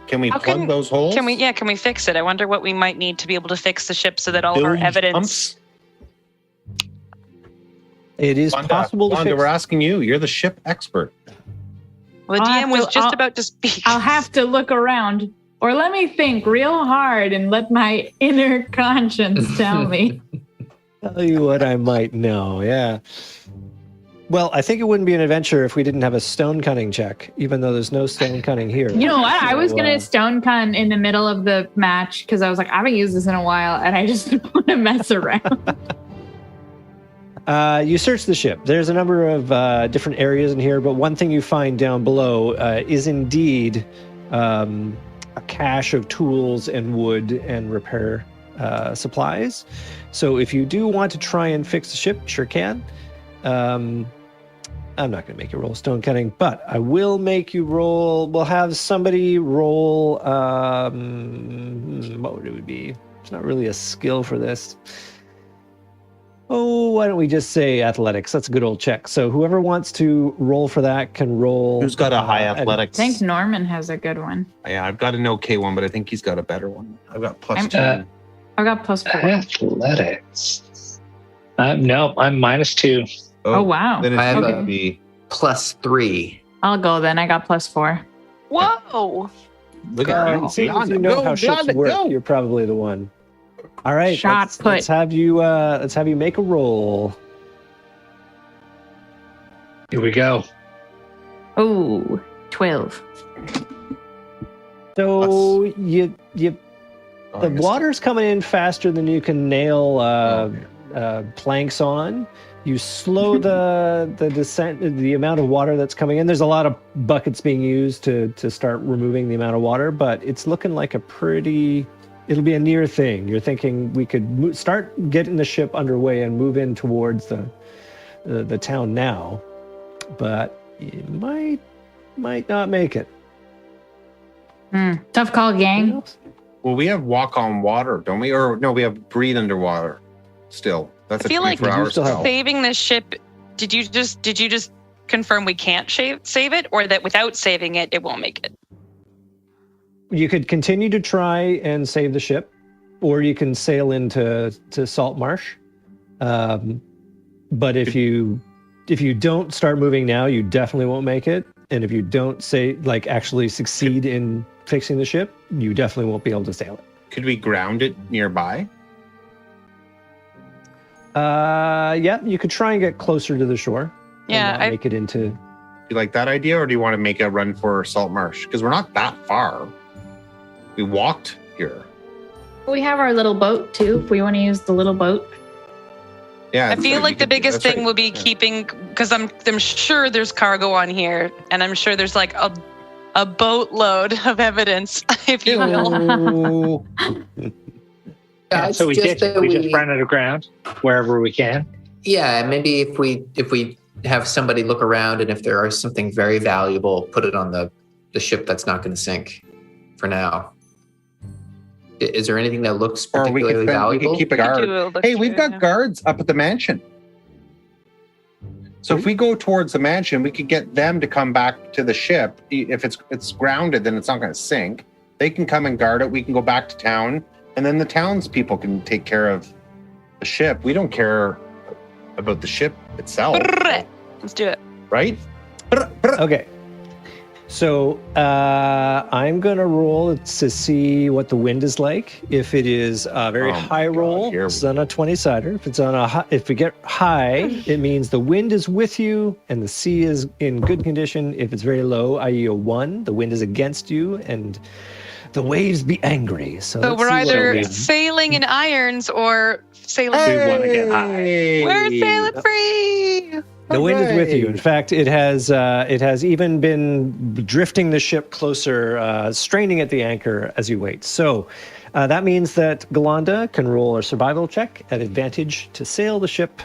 Can we How plug can- those holes? Can we fix it? I wonder what we might need to be able to fix the ship so that all of our Bilge evidence. pumps? It is possible to Wanda, fix. we're asking you. You're the ship expert. Well, the I'll DM have was to- just I'll- about to speak. I'll have to look around. Or let me think real hard and let my inner conscience tell me. Tell you what I might know, yeah. Well, I think it wouldn't be an adventure if we didn't have a stone cutting check, even though there's no stone cutting here. You know what? I was So, going to stone con in the middle of the match because I was like, I haven't used this in a while and I just want to mess around. You search the ship. There's a number of different areas in here, but one thing you find down below is indeed a cache of tools and wood and repair supplies. So if you do want to try and fix the ship, sure can. I'm not going to make you roll stone cutting, but I will make you roll. We'll have somebody roll. What would it be? It's not really a skill for this. Oh, why don't we just say athletics? That's a good old check. So whoever wants to roll for that can roll. Who's got a high at- athletics? I think Norman has a good one. Yeah, I've got an okay one, but I think he's got a better one. I've got plus I'm- 2. I got +4. Athletics. No, I'm -2. Oh, wow. Then it's I have gonna a- be. +3. I'll go then. I got +4. Whoa! Look at It seems as you know how ships work. You're probably the one. All right, Shot let's, put. let's have you make a roll. Here we go. Oh, 12. So you Oh, the I missed water's coming in faster than you can nail it. planks on. You slow the descent, the amount of water that's coming in. There's a lot of buckets being used to start removing the amount of water, but it's looking like it'll be a near thing. You're thinking we could start getting the ship underway and move in towards the town now, but you might not make it. Tough call, Who gang. knows? Well, we have walk on water, don't we? Or no, we have breathe underwater. Still, that's I feel like 24 hour you still have- spell. Saving this ship. Did you just confirm we can't save it, or that without saving it, it won't make it? You could continue to try and save the ship, or you can sail into Salt Marsh. But if you don't start moving now, you definitely won't make it. And if you don't actually succeed in fixing the ship, you definitely won't be able to sail it. Could we ground it nearby? Yeah, you could try and get closer to the shore. Yeah, and not make it into. Do you like that idea, or do you want to make a run for Salt Marsh? Because we're not that far. We walked here. We have our little boat too, if we want to use the little boat. Yeah, I that's feel right, like we the could- biggest that's thing right. will be Yeah. keeping, because I'm sure there's cargo on here, and I'm sure there's like a boatload of evidence, if you will. Yeah, So we just that just run it aground wherever we can. Yeah, maybe if we have somebody look around and if there is something very valuable, put it on the ship that's not going to sink for now. Is there anything that looks Or we particularly could valuable? keep a We could guard. do a look Hey, we've through, got yeah. guards up at the mansion. So if we go towards the mansion, we could get them to come back to the ship. If it's grounded, then it's not going to sink. They can come and guard it. We can go back to town, and then the townspeople can take care of the ship. We don't care about the ship itself, Let's do it. right? Okay. So I'm gonna roll to see what the wind is like. If it is a very Oh my high God, roll, here we it's on a 20-sider. If it's on if we get high, it means the wind is with you and the sea is in good condition. If it's very low, i.e. a 1, the wind is against you and the waves be angry. So, So let's we're see what either we- sailing in irons or sailing. We want to get high. Hey! We're sailing free. The wind is with you. In Hooray. fact, it has even been drifting the ship closer, straining at the anchor as you wait. So that means that Galanda can roll a survival check at advantage to sail the ship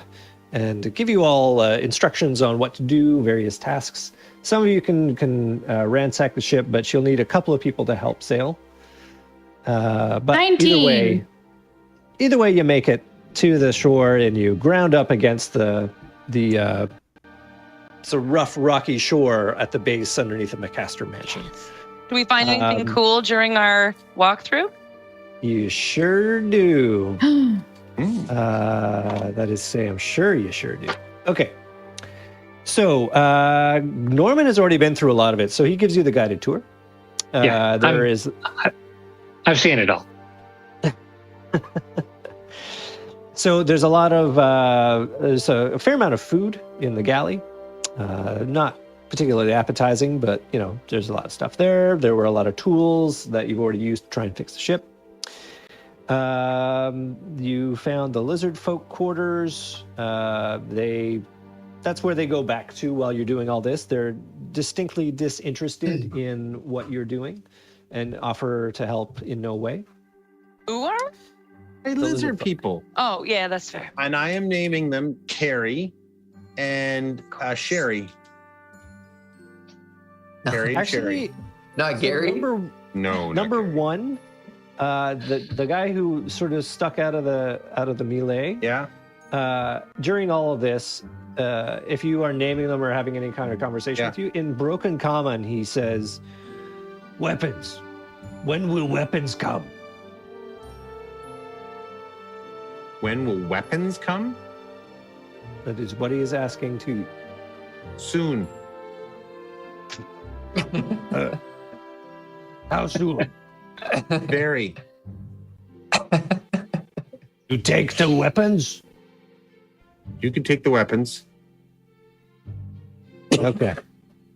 and give you all instructions on what to do, various tasks. Some of you can ransack the ship, but she'll need a couple of people to help sail. But 19. either way, either way, you make it to the shore and you ground up against the it's a rough, rocky shore at the base underneath the McCaster mansion. Do we find anything cool during our walkthrough? You sure do. That is to say, I'm sure you sure do. Okay. So Norman has already been through a lot of it, so he gives you the guided tour. I've seen it all. So there's a lot of there's a fair amount of food in the galley. Not particularly appetizing, but there's a lot of stuff there. There were a lot of tools that you've already used to try and fix the ship. You found the lizard folk quarters. That's where they go back to while you're doing all this. They're distinctly disinterested in what you're doing and offer to help in no way. Who are? Hey, lizard people. Oh, yeah, that's fair. And I am naming them Carrie and Sherry. Carrie and Sherry. Actually, Not Gary. Number one, the guy who sort of stuck out of the melee. Yeah. During all of this, if you are naming them or having any kind of conversation with you, in broken common, he says, "Weapons. When will weapons come?" When will weapons come? That is what he is asking to you. Soon. How soon? Very. You take the weapons? You can take the weapons. Okay.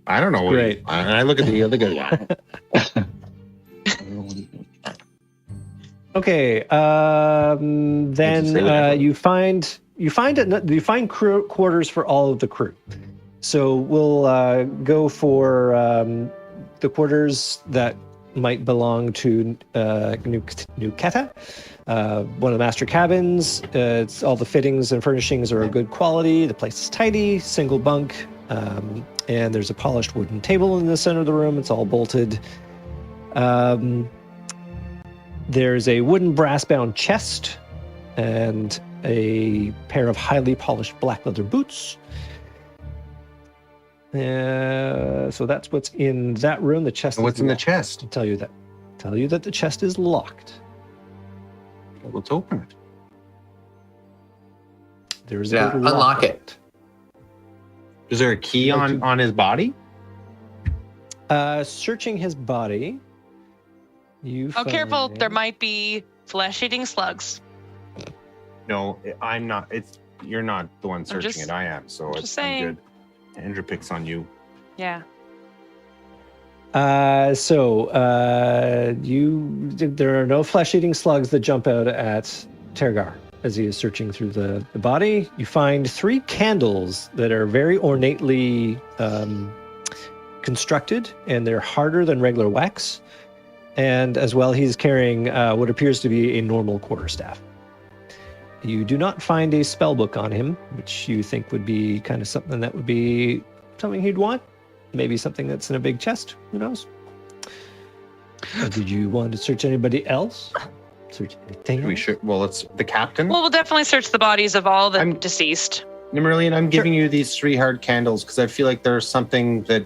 I don't know. Great. I look at the other guy. Okay. Then you find quarters for all of the crew. So we'll go for the quarters that might belong to New Keta, one of the master cabins. It's all the fittings and furnishings are of good quality. The place is tidy, single bunk, and there's a polished wooden table in the center of the room. It's all bolted. There's a wooden brass-bound chest and a pair of highly polished black leather boots. So that's what's in that room. The chest. What's in the chest? I'll tell you that the chest is locked. Well, let's open it. There's unlock it. Is there a key on his body? Searching his body, you. Oh, careful! There might be flesh-eating slugs. No, I'm not. You're not the one searching it. I am. So just saying. I'm good. Andrew picks on you. Yeah. There are no flesh-eating slugs that jump out at Tergar as he is searching through the body. You find 3 candles that are very ornately constructed, and they're harder than regular wax. And as well, he's carrying what appears to be a normal quarterstaff. You do not find a spell book on him, which you think would be kind of something that would be something he'd want. Maybe something that's in a big chest. Who knows? Or did you want to search anybody else? Search anything else? Well, it's the captain. Well, we'll definitely search the bodies of all the deceased. Nimmerlian, I'm giving you these 3 hard candles because I feel like there's something that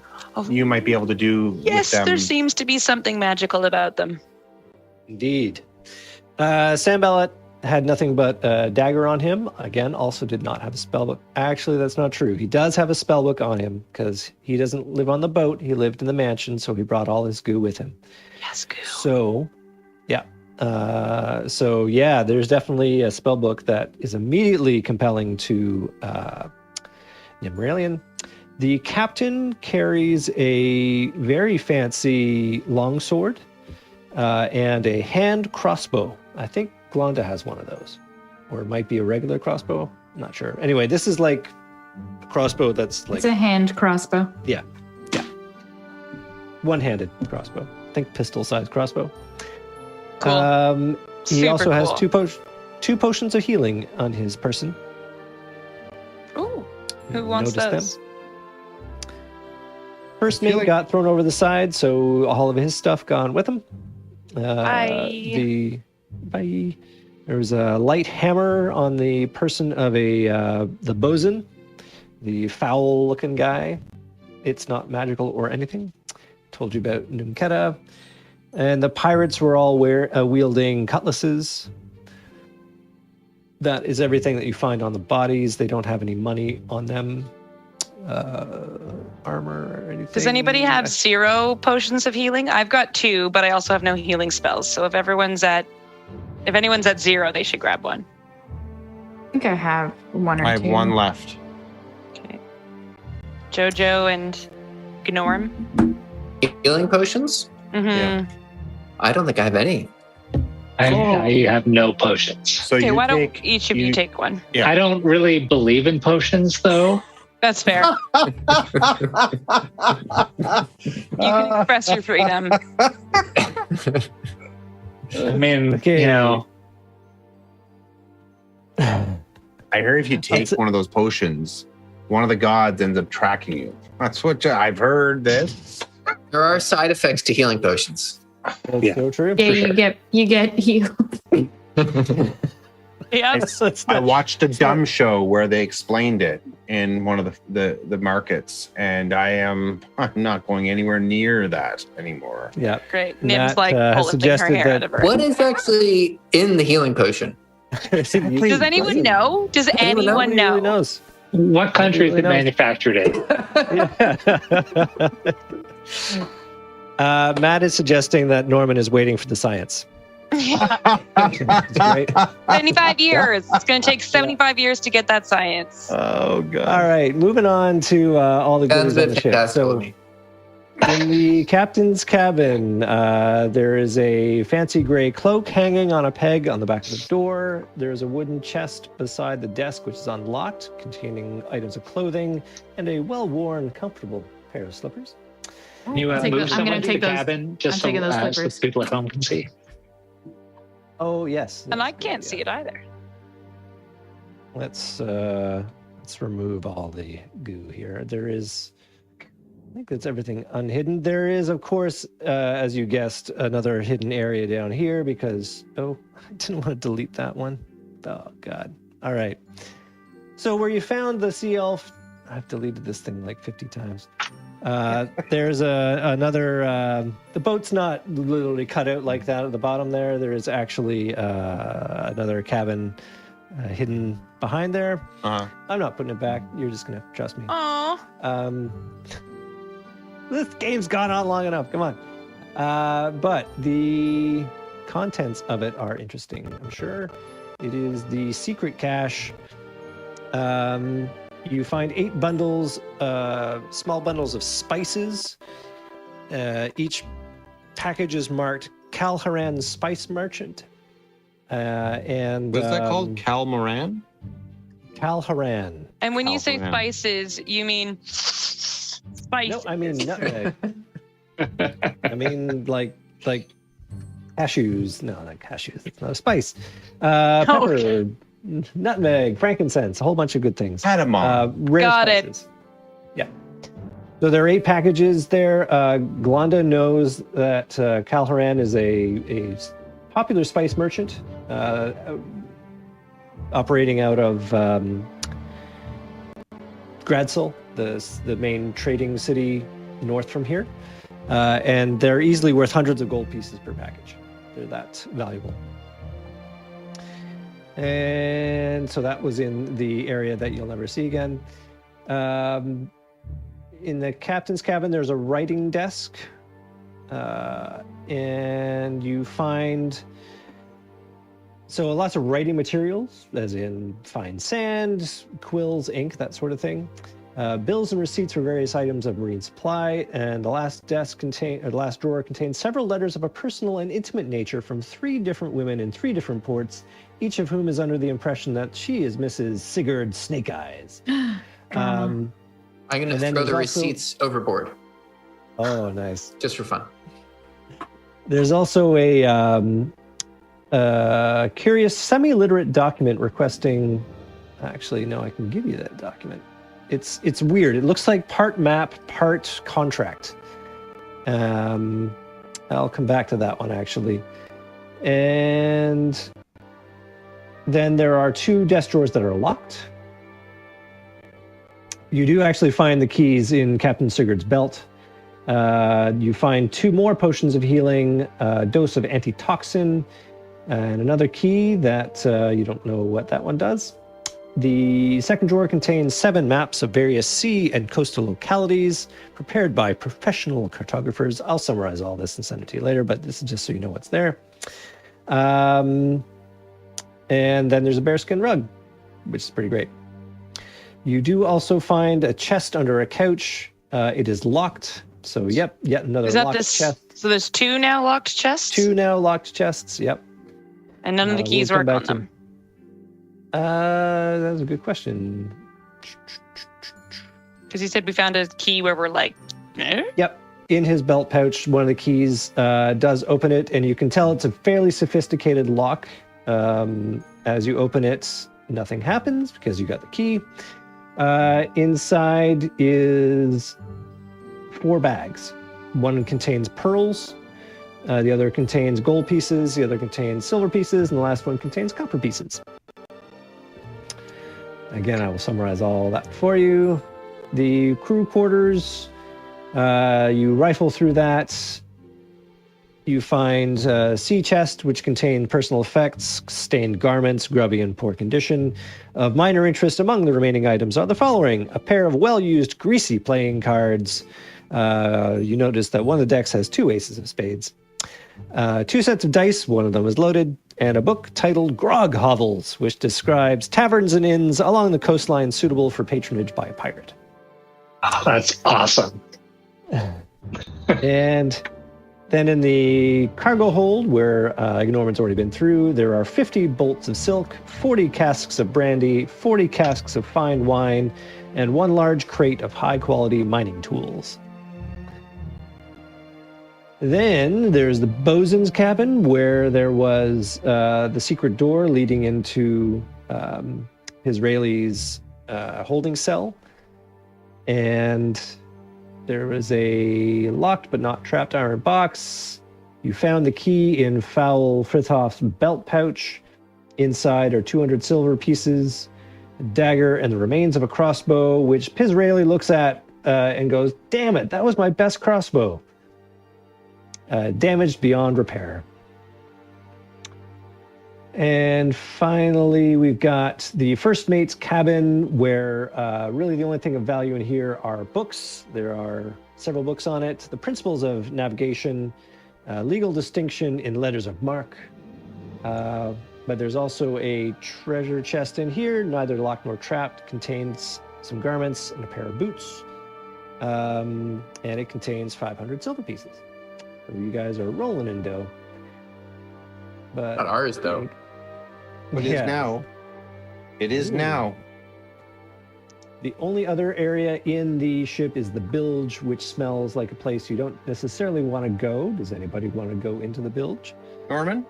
you might be able to do Yes, with them. there seems to be something magical about them. Indeed. Sam Ballot had nothing but a dagger on him. Again, also did not have a spellbook. Actually, that's not true. He does have a spellbook on him because he doesn't live on the boat. He lived in the mansion, so he brought all his goo with him. Yes, goo. So, yeah. There's definitely a spellbook that is immediately compelling to Nimralian. The captain carries a very fancy longsword and a hand crossbow. I think Glonda has one of those, or it might be a regular crossbow. I'm not sure. Anyway, this is like a crossbow that's like... It's a hand crossbow. Yeah. One-handed crossbow. Think pistol-sized crossbow. Cool. He also has cool. two potions of healing on his person. Ooh, who wants Notice those? them. First mate got thrown over the side, so all of his stuff gone with him. Bye. There was a light hammer on the person of the bosun, the foul-looking guy. It's not magical or anything. Told you about Nunketa. And the pirates were all wielding cutlasses. That is everything that you find on the bodies. They don't have any money on them. Armor or anything. Does anybody have 0 potions of healing? I've got 2, but I also have no healing spells. So if anyone's at 0, they should grab one. I think I have 1 or 2. I have 1 left. Okay. Jojo and Gnorm. Healing potions? Mm-hmm. Yeah. I don't think I have any. I have no potions. So Okay, you why don't take, each of you take one? Yeah. I don't really believe in potions, though. That's fair. You can express your freedom. I mean, Okay. you know, I heard if you take one of those potions, one of the gods ends up tracking you. That's what I've heard. This. There are side effects to healing potions. That's Yeah. so true. Yeah, you get healed. Yeah. I watched a dumb show where they explained it in one of the markets, and I'm not going anywhere near that anymore. Yeah. Great. Matt, Nim's like has pulling her suggested hair that- out of her. What is actually in the healing potion? Does anyone know? Does anyone know? Really knows. what country is really it knows. manufactured in? Matt is suggesting that Norman is waiting for the science. That's great. 75 years. It's going to take 75 years to get that science. Oh god! All right, moving on to all the Sounds goodies a on bit the ship. fantastical to So me. in the captain's cabin, there is a fancy gray cloak hanging on a peg on the back of the door. There's a wooden chest beside the desk, which is unlocked, containing items of clothing and a well-worn, comfortable pair of slippers. Can you I'll take move those- I'm someone gonna to take the those- cabin just I'm so, taking those so slippers. people at home can see? Oh yes. And I yes, can't yeah. see it either. Let's remove all the goo here. There is, I think that's everything unhidden. There is, of course, as you guessed, another hidden area down here because, oh, I didn't want to delete that one. Oh, God. All right. So where you found the sea elf, I've deleted this thing like 50 times. There's another, the boat's not literally cut out like that at the bottom there. There is actually another cabin hidden behind there. Uh-huh. I'm not putting it back. You're just going to have to trust me. Aw. This game's gone on long enough. Come on. But the contents of it are interesting, I'm sure. It is the secret cache. You find 8 bundles, small bundles of spices. Each package is marked Calharan Spice Merchant. And What's that called? Calmaran? Calharan. And when you say California. spices, you mean spice. No, I mean nutmeg. I mean like cashews. No, not cashews. It's not a spice. Pepper, nutmeg, frankincense, a whole bunch of good things. Cardamom. Rare Got it. spices. Yeah. So there are 8 packages there. Glonda knows that Calharan is a popular spice merchant operating out of Gradsel, the main trading city north from here. And they're easily worth hundreds of gold pieces per package. They're that valuable. And so that was in the area that you'll never see again. In the captain's cabin, there's a writing desk. And you find lots of writing materials, as in fine sand, quills, ink, that sort of thing. Bills and receipts for various items of marine supply, and the last drawer contains several letters of a personal and intimate nature from 3 different women in 3 different ports, each of whom is under the impression that she is Mrs. Sigurd Snake Eyes. I'm going to And then throw the there's also- receipts overboard Oh, nice. just for fun. There's also a curious semi-literate document requesting. Actually, no, I can give you that document. It's weird. It looks like part map, part contract. I'll come back to that one actually. And Then there are 2 desk drawers that are locked. You do actually find the keys in Captain Sigurd's belt. You find 2 more potions of healing, a dose of antitoxin, and another key that you don't know what that one does. The second drawer contains 7 maps of various sea and coastal localities prepared by professional cartographers. I'll summarize all this and send it to you later, but this is just so you know what's there. And then there's a bearskin rug, which is pretty great. You do also find a chest under a couch. It is locked. So, yet another locked chest. So there's 2 now locked chests? 2 now locked chests, yep. And none of the keys work on them? That's a good question. Because you said we found a key where we're like, eh? Yep. In his belt pouch, one of the keys does open it, and you can tell it's a fairly sophisticated lock. As you open it, nothing happens because you got the key. Inside is 4 bags. One contains pearls, the other contains gold pieces, the other contains silver pieces, and the last one contains copper pieces. Again, I will summarize all that for you. The crew quarters, you rifle through that. You find a sea chest, which contained personal effects, stained garments, grubby and poor condition. Of minor interest among the remaining items are the following: a pair of well-used, greasy playing cards. You notice that one of the decks has 2 aces of spades. 2 sets of dice, one of them is loaded, and a book titled Grog Hovels, which describes taverns and inns along the coastline suitable for patronage by a pirate. Oh, that's awesome. And then in the cargo hold, where Norman's already been through, there are 50 bolts of silk, 40 casks of brandy, 40 casks of fine wine, and 1 large crate of high-quality mining tools. Then there's the bosun's cabin, where there was the secret door leading into Israeli's holding cell. And there was a locked but not trapped iron box. You found the key in Foul Frithoff's belt pouch. Inside are 200 silver pieces, a dagger, and the remains of a crossbow, which Pizraeli looks at and goes, "Damn it, that was my best crossbow." Damaged beyond repair. And finally, we've got the first mate's cabin, where really the only thing of value in here are books. There are several books on it: The Principles of Navigation, Legal Distinction in Letters of Marque. But there's also a treasure chest in here, neither locked nor trapped, contains some garments and a pair of boots. And it contains 500 silver pieces. So you guys are rolling in dough. But Not ours, though. It is now. It is now. The only other area in the ship is the bilge, which smells like a place you don't necessarily want to go. Does anybody want to go into the bilge? Norman?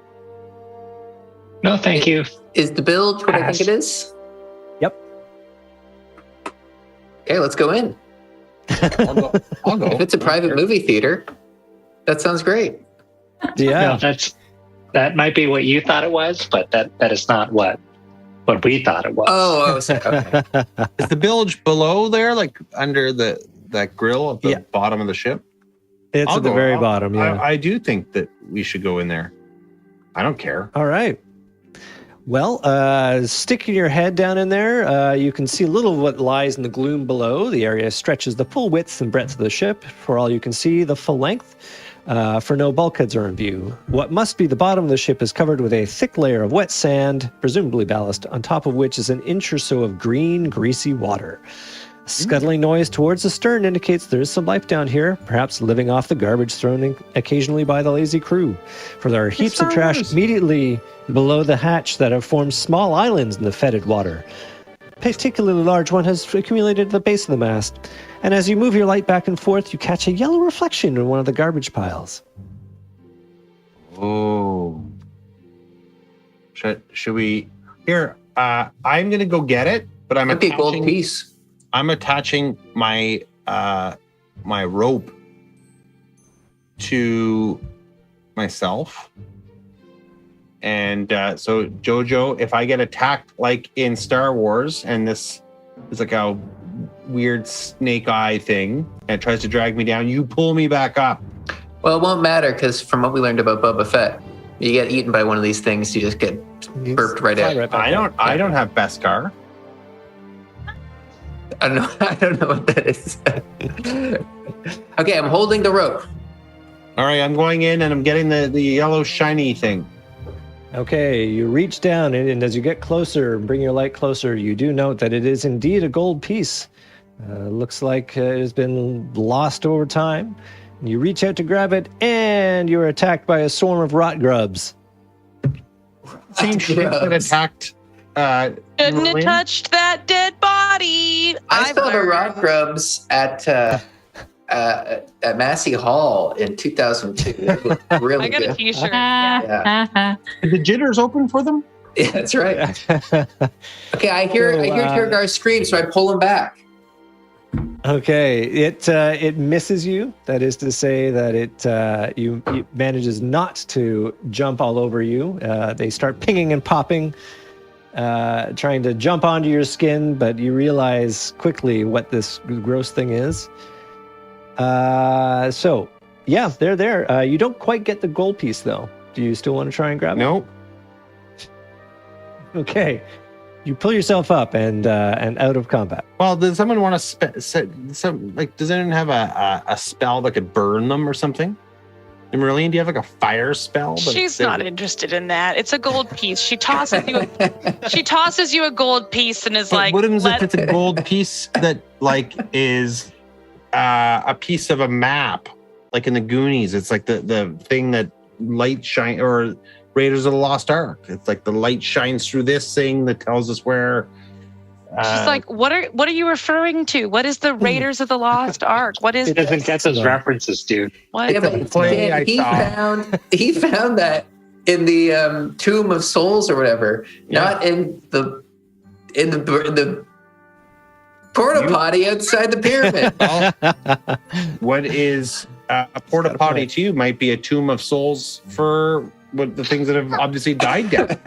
No, thank you. Is the bilge what I think it is? Yep. Okay, let's go in. I'll go. If it's a private movie theater, that sounds great. Yeah. No, that might be what you thought it was, but that is not what we thought it was. Oh, I was okay. Is the bilge below there, like under that grill at the bottom of the ship? It's I'll at the go. very bottom, yeah. I do think that we should go in there. I don't care. All right. Well, sticking your head down in there, you can see a little of what lies in the gloom below. The area stretches the full width and breadth of the ship. For all you can see, the full length. For no bulkheads are in view. What must be the bottom of the ship is covered with a thick layer of wet sand, presumably ballast, on top of which is an inch or so of green, greasy water. Scuttling noise towards the stern indicates there is some life down here, perhaps living off the garbage thrown in occasionally by the lazy crew. For there are heaps of trash immediately below the hatch that have formed small islands in the fetid water. A particularly large one has accumulated at the base of the mast. And as you move your light back and forth, you catch a yellow reflection in one of the garbage piles. Oh. Should we? Here, I'm going to go get it, but I'm Might be a gold piece. I'm attaching my my rope to myself. And so Jojo, if I get attacked like in Star Wars, and this is like a weird snake eye thing, and it tries to drag me down, you pull me back up. Well, it won't matter because from what we learned about Boba Fett, you get eaten by one of these things, you just get burped right out. I don't have Beskar. I don't know what that is. Okay, I'm holding the rope. All right, I'm going in and I'm getting the yellow shiny thing. Okay, you reach down, and as you get closer, bring your light closer, you do note that it is indeed a gold piece. Looks like it has been lost over time. You reach out to grab it, and you're attacked by a swarm of rot grubs. Same shit that attacked. Shouldn't have touched that dead body. I saw the rot grubs at Massey Hall in 2002. They looked really I got good. a t-shirt. Yeah. The jitters open for them? Yeah, that's right. Okay, I hear Tirgar scream, so I pull him back. Okay, it misses you. That is to say that it manages not to jump all over you. They start pinging and popping, trying to jump onto your skin, but you realize quickly what this gross thing is. So, yeah, they're there. You don't quite get the gold piece, though. Do you still want to try and grab it? Nope. Okay. You pull yourself up and out of combat. Well, does someone want to does anyone have a spell that could burn them or something? Marillion, do you have like a fire spell? She's not interested in that. It's a gold piece. She tosses you a gold piece and is like, what happens if it's a gold piece that like is a piece of a map, like in the Goonies? It's like the thing that light shine, or Raiders of the Lost Ark. It's like the light shines through this thing that tells us where. She's like, what are you referring to? What is the Raiders of the Lost Ark? What is? He doesn't get those references, dude. What? Yeah, but Dan, he found that in the Tomb of Souls or whatever, not in the porta potty outside the pyramid. What is a porta potty to you might be a Tomb of Souls for what the things that have obviously died down.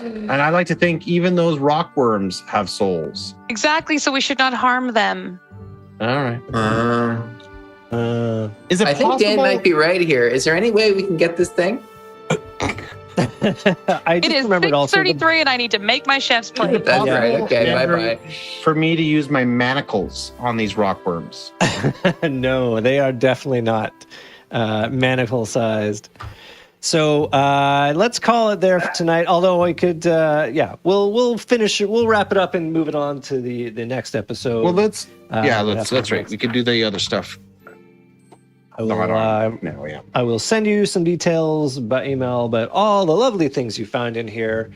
And I like to think even those rock worms have souls. Exactly. So we should not harm them. All right. Is it I think possible? Dan might be right here. Is there any way we can get this thing? I It is 6:33, and I need to make my chef's plate. That's right. Okay, bye-bye. For me to use my manacles on these rock worms. No, they are definitely not manacle-sized. So let's call it there for tonight. Although I could, we'll finish it. We'll wrap it up and move it on to the next episode. Well, that's right. We could do the other stuff. I will send you some details by email about all the lovely things you found in here.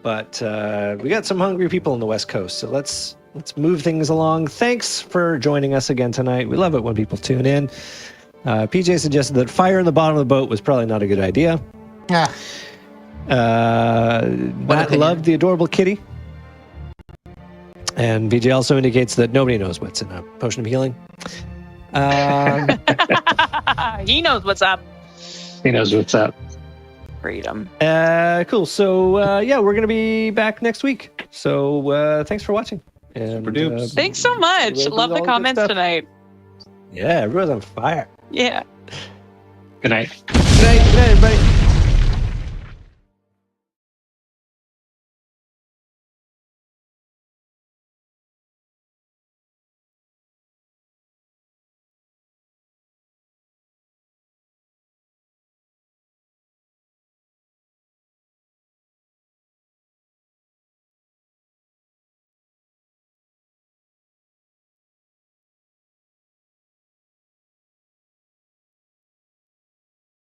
But we got some hungry people on the West Coast, so let's move things along. Thanks for joining us again tonight. We love it when people tune in. PJ suggested that fire in the bottom of the boat was probably not a good idea. Yeah. Matt loved the adorable kitty. And PJ also indicates that nobody knows what's in a potion of healing. He knows what's up. He knows what's up. Freedom. Cool. So, we're going to be back next week. So, thanks for watching. And, Super dupes. Thanks so much. we'll do Love all the the comments stuff. tonight. Yeah, everyone's on fire. Yeah. Good night. Good night. Good night, everybody.